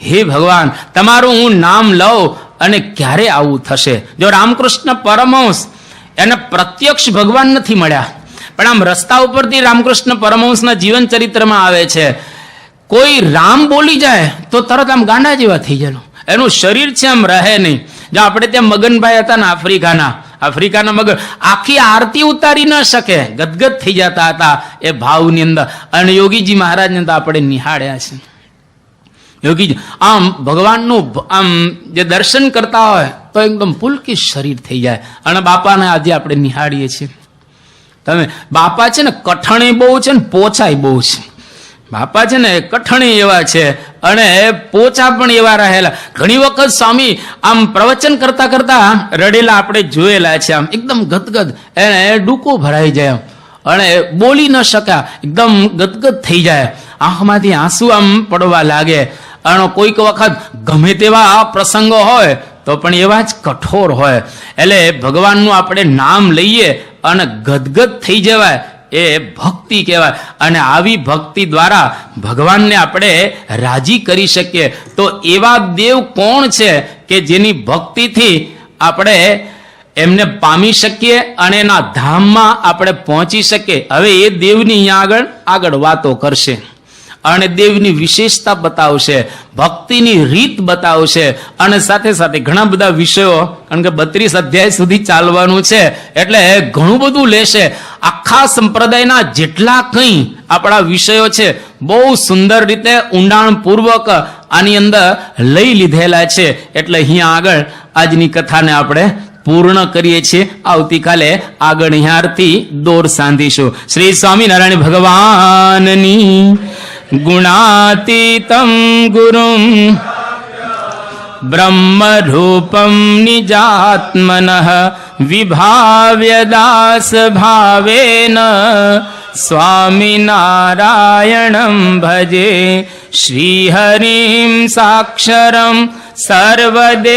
હે ભગવાન તમારું હું નામ લઉં અને ક્યારે આવું થશે. જો રામકૃષ્ણ પરમહંસ એને પ્રત્યક્ષ ભગવાન નથી મળ્યા, પણ આમ રસ્તા ઉપરથી રામકૃષ્ણ પરમહંસના જીવન ચરિત્રમાં આવે છે, કોઈ રામ બોલી જાય તો તરત આમ ગાંડા જેવા થઈ જાય, એનું શરીર છે આમ રહે નહીં. જો આપણે ત્યાં મગનભાઈ હતા ને આફ્રિકાના મગન, આખી આરતી ઉતારી ન શકે, ગદગદ થઈ જતા હતા એ ભાવની અંદર. અને યોગીજી મહારાજને તો આપણે નિહાળ્યા છે. યોગીજી આમ ભગવાનનું આમ જે દર્શન કરતા હોય તો એકદમ પુલકિત શરીર થઈ જાય. અને બાપાને આજે આપણે નિહાળીએ છીએ. તમે બાપા છે ને કઠણે બહુ છે ને પોચાય બહુ છે. બાપા છે ને કઠણી એવા છે અને પોચા પણ એવા રહેલા. ઘણી વખત સ્વામી આમ પ્રવચન કરતા કરતા રડેલા આપણે જોયેલા છે. આમ એકદમ ગદગદ, એને ડૂકો ભરાઈ જાય અને બોલી ન શક્યા, એકદમ ગદગદ થઈ જાય, આંખમાંથી આંસુ આમ પડવા લાગે. અને કોઈક વખત ગમે તેવા પ્રસંગો હોય તો પણ એવા જ કઠોર હોય. એટલે ભગવાનનું આપણે નામ લઈએ અને ગદગદ થઈ જવાય એ ભક્તિ કહેવાય. અને આવી ભક્તિ દ્વારા ભગવાનને આપણે રાજી કરી શકીએ. તો એવા દેવ કોણ છે કે જેની ભક્તિથી આપણે એમને પામી શકીએ અને એના ધામમાં આપણે પહોંચી શકીએ. હવે એ દેવની અહીંયા આગળ વાતો કરશે અને દેવની વિશેષતા બતાવશે, ભક્તિની રીત બતાવશે અને સાથે સાથે ઘણા બધા વિષયો, કારણ કે 32 અધ્યાય સુધી ચાલવાનું છે એટલે ઘણું બધું લેશે. આખા સંપ્રદાયના જેટલા કંઈ આપણા વિષયો છે બહુ સુંદર રીતે ઊંડાણપૂર્વક આની અંદર લઈ લીધેલા છે. એટલે અહીંયા આગળ આજની કથાને આપણે પૂર્ણ કરીએ છીએ. આવતીકાલે આગળ અહીંયાથી દોર સાંધીશું. શ્રી સ્વામિનારાયણ ભગવાનની ગુણાતીતમ ગુરુમ બ્રહ્મરૂપમ નિજાત્મનઃ વિભાવ્ય દાસ ભાવેન સ્વામિનારાયણં ભજે શ્રીહરિં સાક્ષરં સર્વદેવેશ્વરં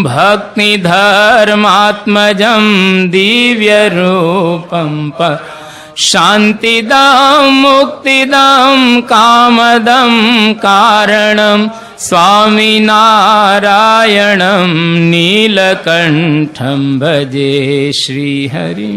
ભક્તિધર્માત્મજં દિવ્યરૂપં શાંતિદમ મુક્તિદમ કામદમ કારણમ સ્વામિનારાયણં નીલકંઠં ભજે શ્રીહરિ.